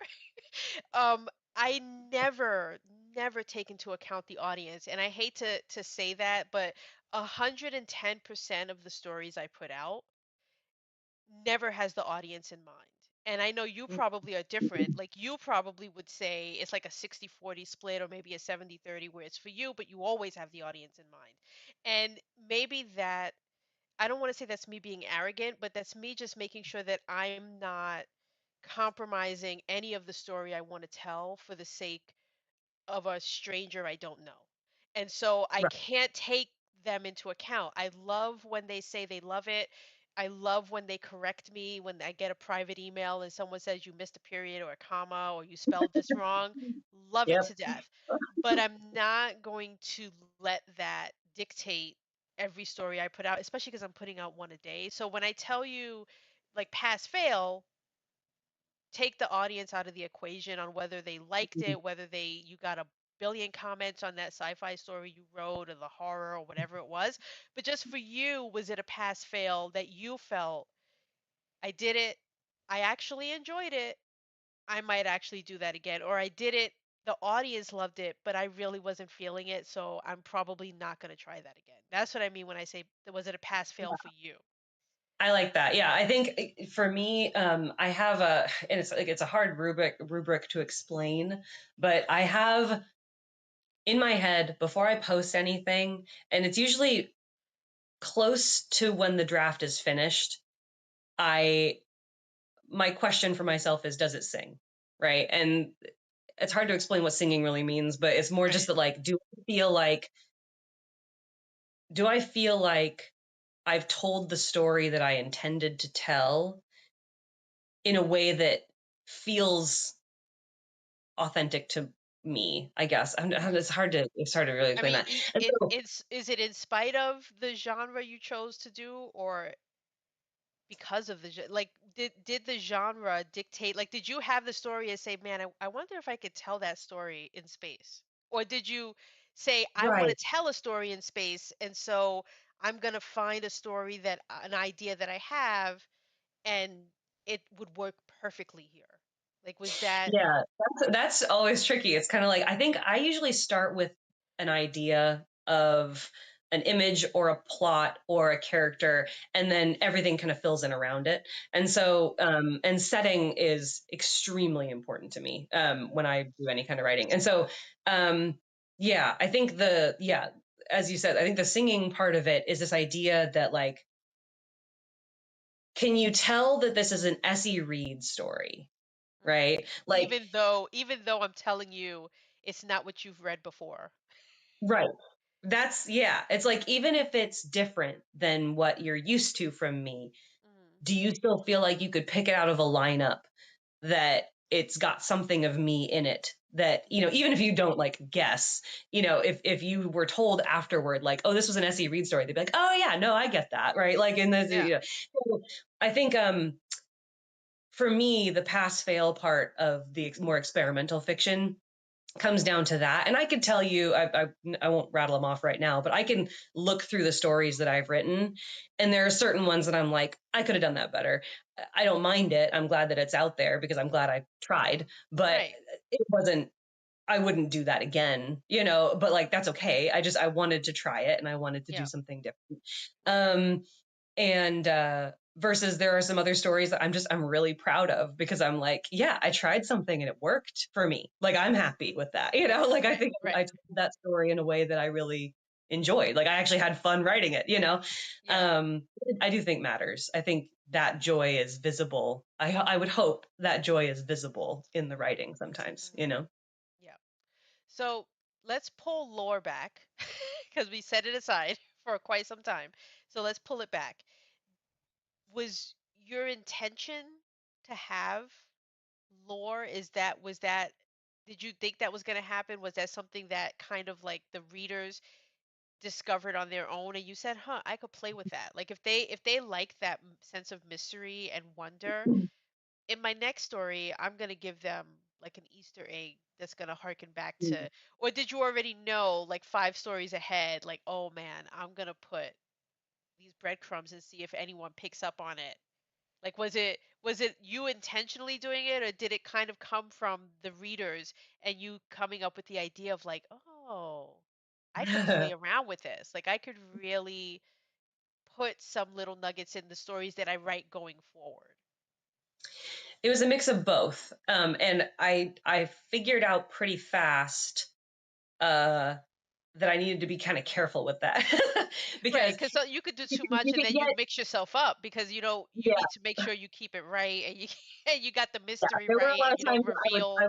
um I never take into account the audience. And I hate to say that, but 110% of the stories I put out never has the audience in mind. And I know you probably are different. Like you probably would say it's like a 60-40 split or maybe a 70-30 where it's for you, but you always have the audience in mind. And maybe that, I don't want to say that's me being arrogant, but that's me just making sure that I'm not compromising any of the story I want to tell for the sake of a stranger I don't know. And so I Right. can't take them into account. I love when they say they love it. I love when they correct me, when I get a private email and someone says you missed a period or a comma or you spelled this wrong. Love it Yep. to death. But I'm not going to let that dictate every story I put out, especially because I'm putting out one a day. So when I tell you like pass fail, take the audience out of the equation on whether they liked it, whether you got a billion comments on that sci-fi story you wrote or the horror or whatever it was. But just for you, was it a pass fail that you felt I did it, I actually enjoyed it, I might actually do that again, or I did it, the audience loved it, but I really wasn't feeling it, so I'm probably not going to try that again. That's what I mean when I say was it a pass fail for you? I like that. Yeah, I think for me, I have a, and it's like it's a hard rubric to explain, but I have in my head before I post anything, and it's usually close to when the draft is finished. I My question for myself is, does it sing? Right, and it's hard to explain what singing really means, but it's more just Right. that like, do I feel like I've told the story that I intended to tell in a way that feels authentic to me, I guess. It's hard to really I explain mean, that. And so, it's is it in spite of the genre you chose to do, or because of like did the genre dictate? Like, did you have the story and say, "Man, I wonder if I could tell that story in space," or did you say, "I want to right. tell a story in space, and so I'm gonna find a story that an idea that I have, and it would work perfectly here." Like, was that Yeah, that's always tricky. It's kind of like I think I usually start with an idea of an image or a plot or a character, and then everything kind of fills in around it. And so, and setting is extremely important to me when I do any kind of writing. And so, um, yeah, I think as you said, I think the singing part of it is this idea that like, can you tell that this is an Essie Reid story? mhm. Right? Like, Even though I'm telling you it's not what you've read before. right. Yeah. It's like, even if it's different than what you're used to from me, Mhm. do you still feel like you could pick it out of a lineup that it's got something of me in it? That, even if you don't like guess, if you were told afterward, like, oh, this was an S.E. Reed story, they'd be like, oh, yeah, no, I get that. Right. Like, in the, Yeah. so I think, for me, the pass fail part of the more experimental fiction comes down to that. And I could tell you, I won't rattle them off right now, but I can look through the stories that I've written, and there are certain ones that I'm like, I could have done that better. I don't mind it. I'm glad that it's out there because I'm glad I tried, but Right. it wasn't. I wouldn't do that again, you know. But like that's okay. I wanted to try it, and I wanted to do Yeah. something different. Um, and versus there are some other stories that I'm really proud of because I'm like, yeah, I tried something and it worked for me, like I'm happy with that, you know. Like I Right. think I Right. told that story in a way that I really enjoyed, like I actually had fun writing it, you know. Yeah. um I do think matters. I think that joy is visible. I would hope that joy is visible in the writing sometimes, you Hmm. know. Yeah. So let's pull lore back because we set it aside for quite some time. So let's pull it back. Was your intention to have lore? Was that did you think that was going to happen? Was that something that kind of like the readers discovered on their own and you said, "Huh, I could play with that." Like if they like that sense of mystery and wonder, in my next story, I'm going to give them like an Easter egg that's going to harken back to, or did you already know like 5 stories ahead like, "Oh man, I'm going to put these breadcrumbs and see if anyone picks up on it." Like was it you intentionally doing it, or did it kind of come from the readers and you coming up with the idea of like, "Oh, I could play around with this. Like I could really put some little nuggets in the stories that I write going forward." It was a mix of both. And I figured out pretty fast uh, that I needed to be kind of careful with that Right, because because you could do too you much and can then you get, mix yourself up because you yeah, need to make sure you keep it right and you and you got the yeah. mystery There were a right lot and of you don't times reveal.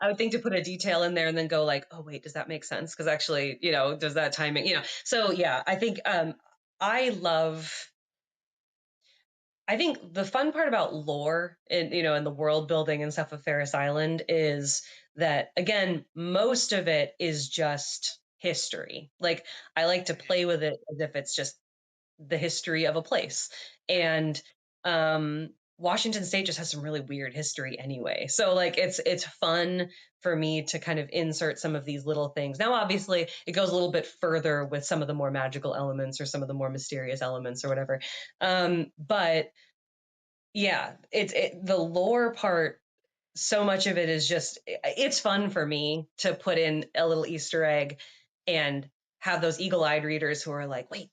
I would think to put a detail in there and then go like, oh wait, does that make sense? Because actually, you know, does that timing, you know? So yeah, I think I love. I think the fun part about lore and you know and the world building and stuff of Ferris Island is that again, most of it is just history. Like I like to Right. play with it as if it's just the history of a place. Right. And Washington State just has some really weird history anyway. So like it's fun for me to kind of insert some of these little things. Now obviously it goes a little bit further with some of the more magical elements or some of the more mysterious elements or whatever. But yeah, the lore part, so much of it is just it's fun for me to put in a little Easter egg and have those eagle-eyed readers who are like, wait,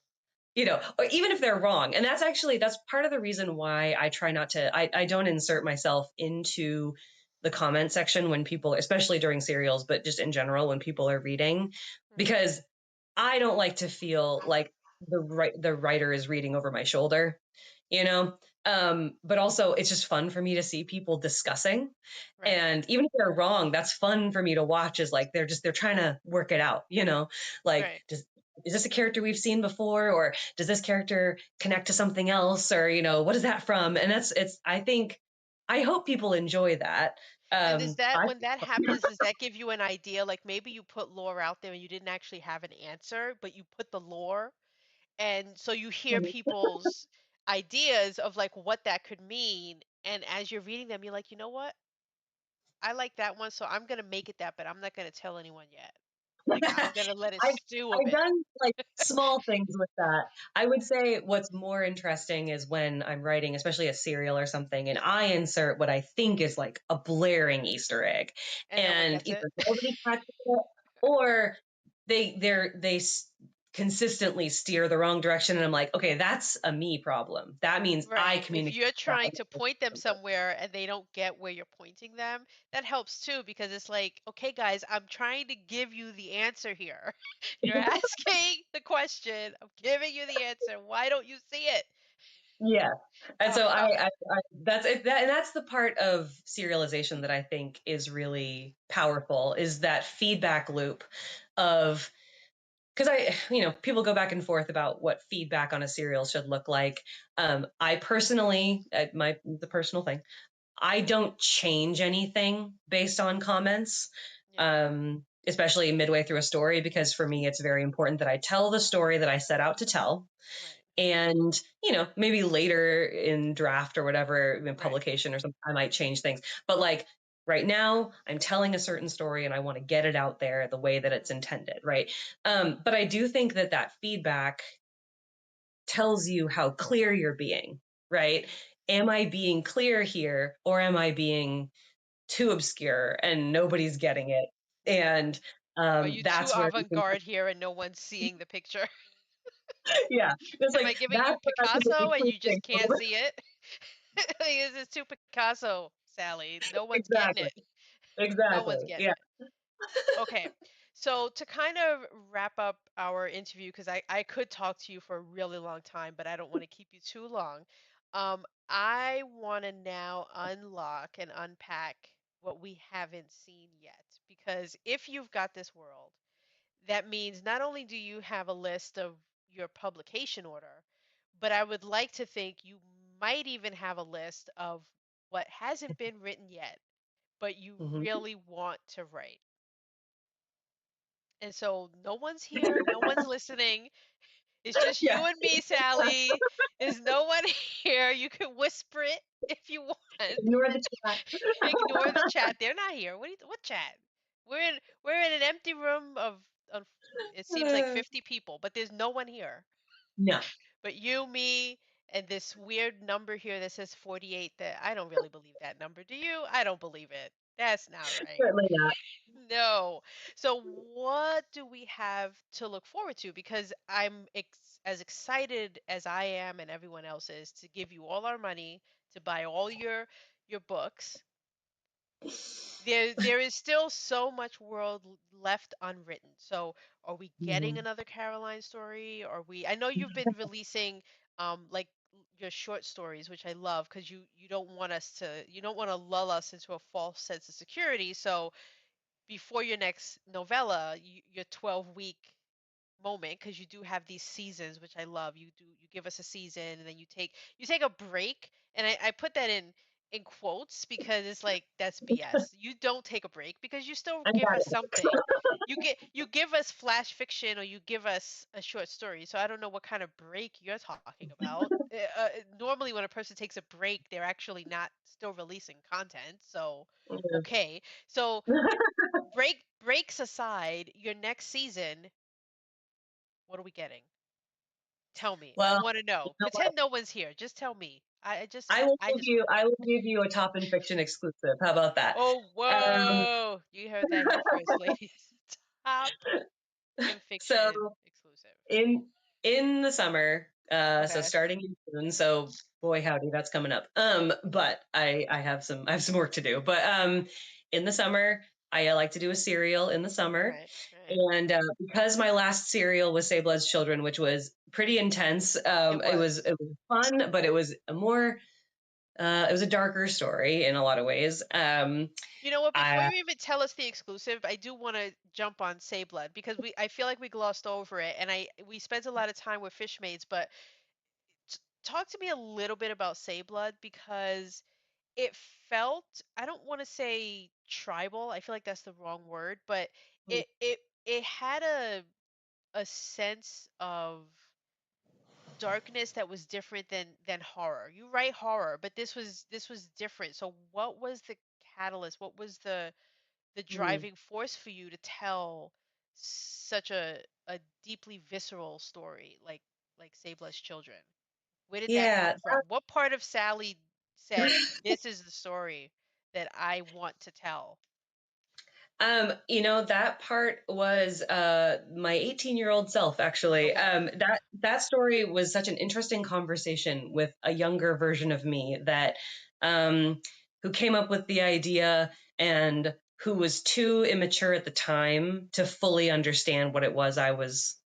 you know, or even if they're wrong. And that's part of the reason why I try not to, I don't insert myself into the comment section when people, especially during serials, but just in general when people are reading, Mhm. because I don't like to feel like the writer is reading over my shoulder, you know. But also it's just fun for me to see people discussing, Right. and even if they're wrong, that's fun for me to watch. Is like they're trying to work it out, you know. Like Right. is this a character we've seen before, or does this character connect to something else, or you know what is that from? And that's it's I think I hope people enjoy that. And does that I when that happens, does that give you an idea? Like maybe you put lore out there and you didn't actually have an answer, but you put the lore, and so you hear people's ideas of like what that could mean. And as you're reading them, you're like, you know what? I like that one, so I'm gonna make it that, but I'm not gonna tell anyone yet. Like I'm gonna let it I've stew a I've bit. done like small things with that. I would say what's more interesting is when I'm writing, especially a serial or something, and I insert what I think is like a blaring Easter egg, And no one and gets it. either nobody catches it or they consistently steer the wrong direction, and I'm like, okay, that's a me problem. That means I Right. If communicate you're that. trying to point them somewhere and they don't get where you're pointing them, that helps too because it's like, okay, guys, I'm trying to give you the answer here. You're asking the question, I'm giving you the answer. Why don't you see it? Yeah. And so Uh-huh. that's it. And that's the part of serialization that I think is really powerful is that feedback loop of, because you know, people go back and forth about what feedback on a serial should look like. I personally, the personal thing, I don't change anything based on comments, Yeah. especially midway through a story, because for me, it's very important that I tell the story that I set out to tell. Right. And you know maybe later in draft or whatever in Right. publication or something I might change things, but like Right now, I'm telling a certain story and I want to get it out there the way that it's Mhm. intended, right? But I do think that that feedback tells you how clear you're being, right? Mhm. Am I being clear here or am I being too obscure and nobody's getting it? Mhm. And Are you too that's where I think, avant-garde here and no one's seeing the picture? yeah, it's Am like I giving that's you where I think Picasso the and true you thing just can't see it? Like, this is too Picasso, Sally. No one's getting exactly, it. No one's exactly, getting yeah. it. Okay. So to kind of wrap up our interview, because I could talk to you for a really long time, but I don't want to keep you too long. I want to now unlock and unpack what we haven't seen yet. Because if you've got this world, that means not only do you have a list of your publication order, but I would like to think you might even have a list of what hasn't been written yet, but you Mhm. really want to write. And so no one's here, no one's listening. It's just Yeah, you and me, Sally. There's no one here. You can whisper it if you want. ignore the chat. Ignore the chat. They're not here. What chat? We're in an empty room of it seems like 50 people, but there's no one here. No, But you, me, and this weird number here that says 48 that I don't really believe that number. Do you? I don't believe it. That's not right. certainly not. No. So what do we have to look forward to? Because as excited as I am and everyone else is to give you all our money to buy all your books, there is still so much left unwritten. So are we getting Mhm. another Caroline story? Are we I know you've been releasing like your short stories, which I love because you don't want you don't want to lull us into a false sense of security. So before your next novella, your 12-week moment, because you do have these seasons, which I love. You give us a season and then you take a break, and I put that in quotes because it's like that's BS. You don't take a break because you still I give got us it. something. You give us flash fiction or you give us a short story. So I don't know what kind of break you're talking about. Normally, when a person takes a break, they're actually not still releasing content. So okay, so breaks aside, your next season, what are we getting? Tell me. I Well, want to you know. know what? Pretend no one's here. Just tell me. I just want to I know. will give you a top in fiction exclusive. How about that? Oh, Um, whoa. You heard that here first, ladies. Top in so fiction exclusive. in the summer, so Okay. starting in June, so boy howdy, that's coming up. But I have some work to do. But in the summer, I like to do a serial in the summer. Right. Right. And because my last serial was Say Blood's Children, which was pretty intense, It was. it was fun, but it was a more it was a darker story in a lot of ways. You know what? Before I you even tell us the exclusive, I do want to jump on Say Blood because I feel like we glossed over it, and we spent a lot of time with Fishmaids. But talk to me a little bit about Say Blood because it felt, I don't want to say tribal. I feel like that's the wrong word, but it had a sense of darkness that was different than horror. You write horror, but this was different. So what was the catalyst? What was the mm, driving force for you to tell such a deeply visceral story like Save Less Children? Where did that yeah. come from? What part of Sally said, "This is the story that I want to tell"? You know, that part was my 18-year-old self, actually. Okay. That story was such an interesting conversation with a younger version of me that who came up with the idea and who was too immature at the time to fully understand what it was I was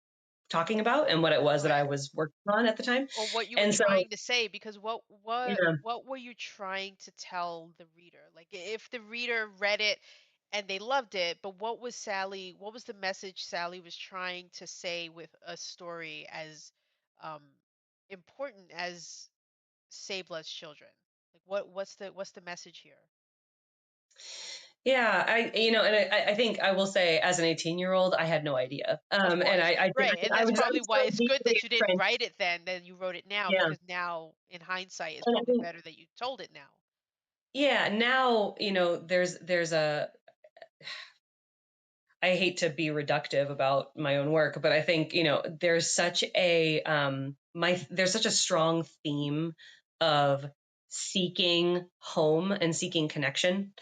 talking about and what it was that I Right. was working on at the time. Or what you were And so, trying to say, because what what yeah. what were you trying to tell the reader? Like if the reader read it and they loved it, but what was the message Sally was trying to say with a story as um important as Say Blood's Children? Like what's the message here? Yeah, I think I will say, as an 18-year-old, I had no idea, Of and course, right, and I that's was probably why so it's good deeply that you didn't entrenched. write it then you wrote it now Yeah, because now in hindsight it's and I probably think better that you told it now. yeah, now, there's a I hate to be reductive about my own work, but I think, there's such a strong theme of seeking home and seeking connection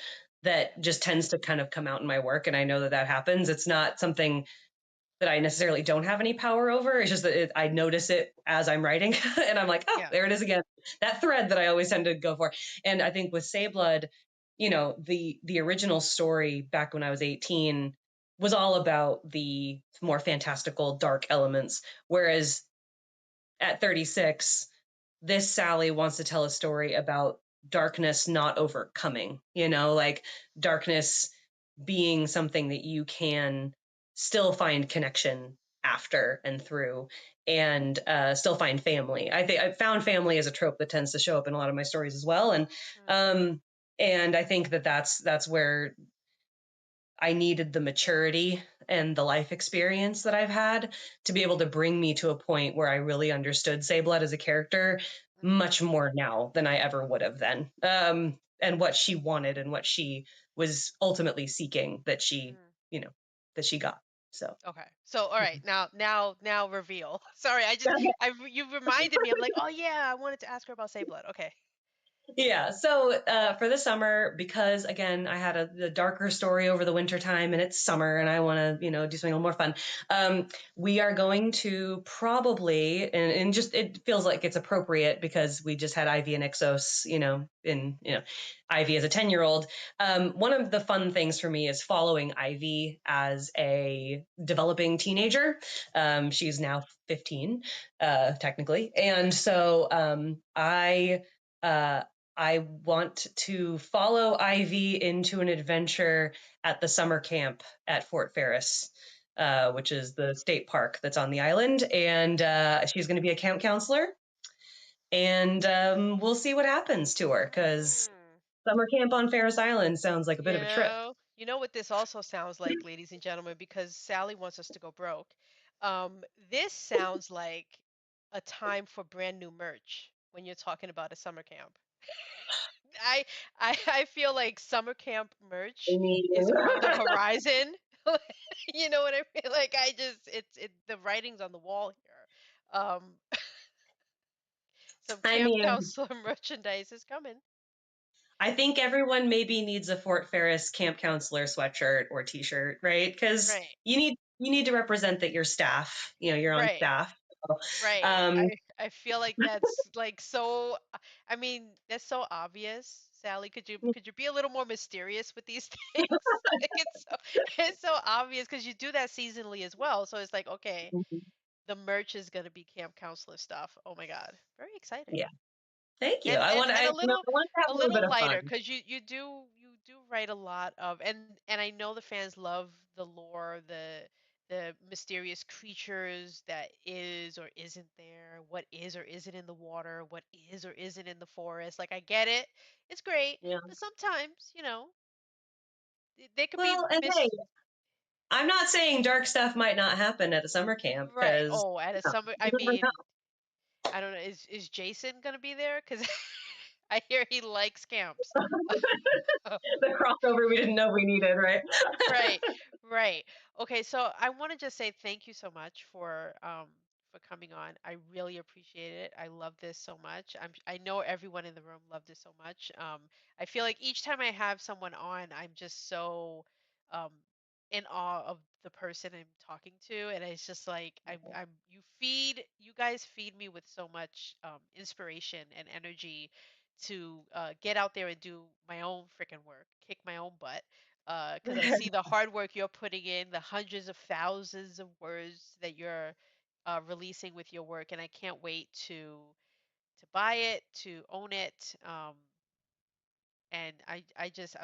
that just tends to kind of come out in my work. And I know that that happens. It's not something that I necessarily don't have any power over. It's just that I notice it as I'm writing, and I'm like, oh, Yeah. there it is again. That thread that I always tend to go for. And I think with Say Blood, the original story back when I was 18 was all about the more fantastical, dark elements. Whereas at 36, this Sally wants to tell a story about darkness not overcoming, like darkness being something that you can still find connection after and through, and still find family. I think I found family as a trope that tends to show up in a lot of my stories as well. Mm, Um, and I think that that's where I needed the maturity and the life experience that I've had to be able to bring me to a point where I really understood Sayblood as a character mhm, much more now than I ever would have then. And what she wanted and what she was ultimately seeking mm. you know, that she got. So, Okay. So, all right. Now, reveal. Sorry, you reminded me. I'm like, oh yeah, I wanted to ask her about Say Blood. Okay. yeah. So for the summer, because again, I had the darker story over the winter time, and it's summer, and I want to, do something a little more fun. We are going to probably, and just it feels like it's appropriate because we just had Ivy and Ixos, Ivy as a 10-year-old. One of the fun things for me is following Ivy as a developing teenager. She's now 15, technically, and so Uh, I want to follow Ivy into an adventure at the summer camp at Fort Ferris, which is the state park that's on the island. And she's going to be a camp counselor. And we'll see what happens to her because Mm. summer camp on Ferris Island sounds like a bit You of a trip. know, you know what this also sounds like, ladies and gentlemen, because Sally wants us to go broke. This sounds like a time for brand new merch when you're talking about a summer camp. I I feel like summer camp I merch mean, is on the horizon. You know what I mean? Like I just the writing's on the wall here. Um, some I camp mean, counselor merchandise is coming. I think everyone maybe needs a Fort Ferris camp counselor sweatshirt or T-shirt, right? Because Right. you need to represent that your staff, you're on Right. staff. So, Right. Um, I feel like that's like so I mean, that's so obvious. Sally, could you be a little more mysterious with these things? Like it's so obvious because you do that seasonally as well. So it's like, okay, the merch is gonna be camp counselor stuff. Oh my God. Very exciting. yeah. Thank you. And I want and to, and I, a you know, little I want to have a a little bit little of fun. lighter because you do write a lot of and I know the fans love the lore, the mysterious creatures that is or isn't there, what is or isn't in the water, what is or isn't in the forest. Like I get it. It's great, Yeah. but sometimes, they could be Well, and hey, I'm not saying dark stuff might not happen at a summer camp right. because Oh, at a summer you I never mean, I don't know, is Jason gonna be there? Because I hear he likes camps. know the crossover we didn't know we needed, right? Right, right. Okay, so I want to just say thank you so much for coming on. I really appreciate it. I love this so much. I know everyone in the room loved this so much. I feel like each time I have someone on, I'm just so um in awe of the person I'm talking to, and it's just like you guys feed me with so much inspiration and energy to get out there and do my own freaking work, kick my own butt because I see the hard work you're putting in, the hundreds of thousands of words that you're releasing with your work, and I can't wait to buy it, to own it, and I'm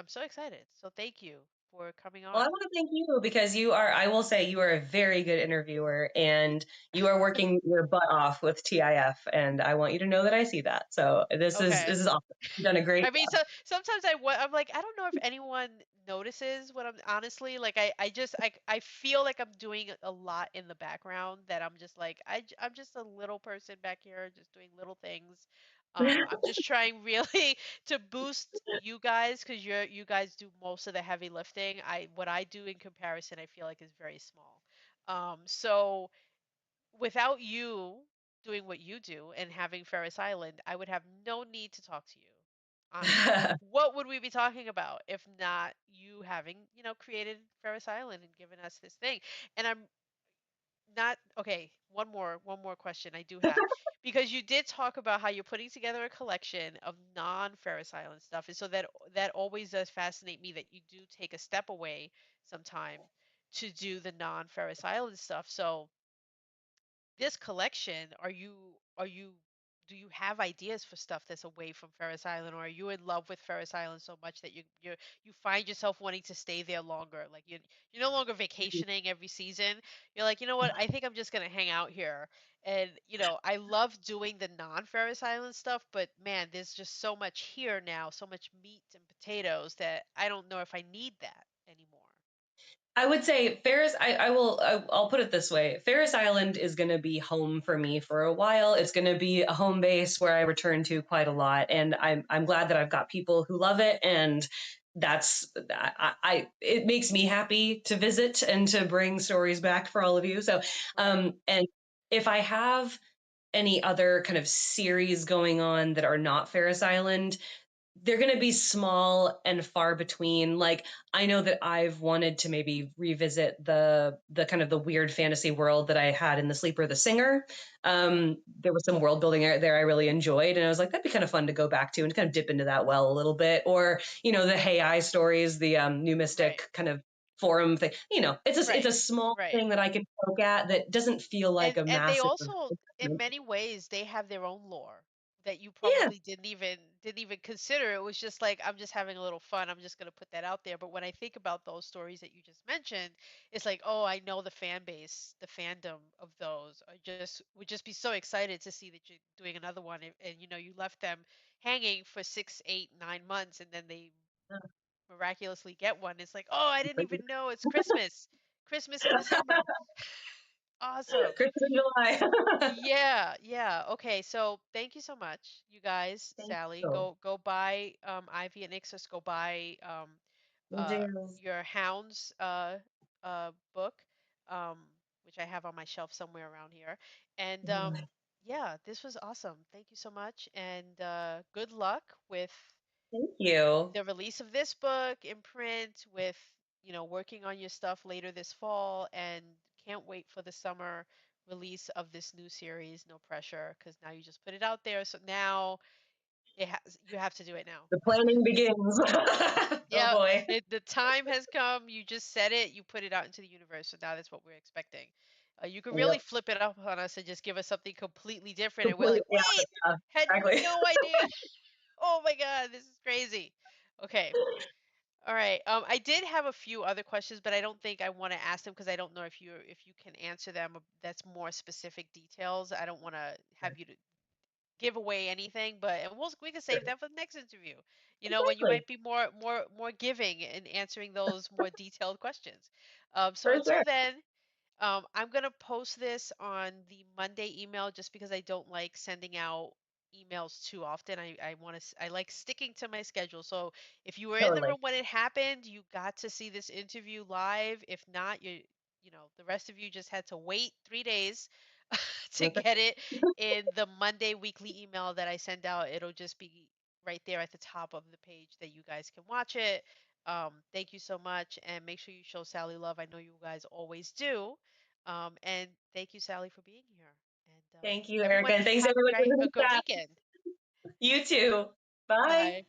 so excited. So thank you for coming Well, I on. want to thank you because I will say, you are a very good interviewer and you are working your butt off with TIF. And I want you to know that I see that. So Okay. this is awesome. You've done a great I mean, so sometimes I'm like, I don't know if anyone notices what I'm honestly like. I feel like I'm doing a lot in the background that I'm just like I'm just a little person back here just doing little things. I'm just trying really to boost you guys because you guys do most of the heavy lifting. I what I do in comparison, I feel like is very small. So without you doing what you do and having Ferris Island, I would have no need to talk to you. Honestly, what would we be talking about if not you having, created Ferris Island and given us this thing? And I'm not okay. One more question I do have because you did talk about how you're putting together a collection of non-Ferris Island stuff, and so that always does fascinate me that you do take a step away sometime to do the non-Ferris Island stuff. So this collection, are you do you have ideas for stuff that's away from Ferris Island, or are you in love with Ferris Island so much that you find yourself wanting to stay there longer? Like you're no longer vacationing every season. You're like, you know what? I think I'm just gonna hang out here. And I love doing the non-Ferris Island stuff, but man, there's just so much here now, so much meat and potatoes that I don't know if I need that anymore. I would say Ferris. I'll put it this way: Ferris Island is going to be home for me for a while. It's going to be a home base where I return to quite a lot, and I'm glad that I've got people who love it, and that's it makes me happy to visit and to bring stories back for all of you. So, Right. and if I have any other kind of series going on that are not Ferris Island, they're going to be small and far between. Like, I know that I've wanted to maybe revisit the kind of the weird fantasy world that I had in The Sleeper the Singer. There was some world building there I really enjoyed, and I was like, that'd be kind of fun to go back to and kind of dip into that well a little bit. Or the Hey I stories, the New Right. Mystic kind of forum thing. It's a Right. small Right. thing that I can poke at that doesn't feel like a And they massive also, in investment. many ways, they have their own lore that you Yeah. probably didn't even consider. It was just like, I'm just having a little fun. I'm just gonna put that out there. But when I think about those stories that you just mentioned, it's like, oh, I know the fan base, the fandom of those are just would just be so excited to see that you're doing another one, and you left them hanging for 6, 8, 9 months, and then they miraculously get one. It's like, oh, I didn't even know it's Christmas, Christmas in December. Awesome. Christmas in July. Yeah, yeah. Okay, so thank you so much, you guys. Thank Sally, you. go buy Ivy and Ixus, go buy Will uh do. your Hounds book, um, which I have on my shelf somewhere around here. And yeah, this was awesome. Thank you so much, and good luck with Thank you. the release of this book in print, with working on your stuff later this fall, and can't wait for the summer release of this new series, No Pressure, because now you just put it out there, so now you have to do it now. The planning begins. Oh Yeah, boy. the time has come. You just said it, you put it out into the universe, so now that's what we're expecting. You could really Yep. flip it up on us and just give us something completely different, and we're Complete. like, Yeah. wait, Yeah. had Exactly. no idea. Oh my god, this is crazy. Okay. All right. I did have a few other questions, but I don't think I want to ask them because I don't know if you can answer them. That's more specific details. I don't want to have you to give away anything, but and we can save Sure. that for the next interview. When you Exactly. might be more giving in answering those more detailed questions. So For until sure. then, I'm gonna post this on the Monday email just because I don't like sending out emails too often. I like sticking to my schedule. So if you were in the Totally. room when it happened, you got to see this interview live. If not, the rest of you just had to wait 3 days to Okay. get it in the Monday weekly email that I send out. It'll just be right there at the top of the page that you guys can watch it. Thank you so much, and make sure you show Sally love. I know you guys always do. And thank you, Sally, for being here. And Thank you, Erica. everyone, And thanks have everyone for a the good chat. weekend. You too. Bye. Bye.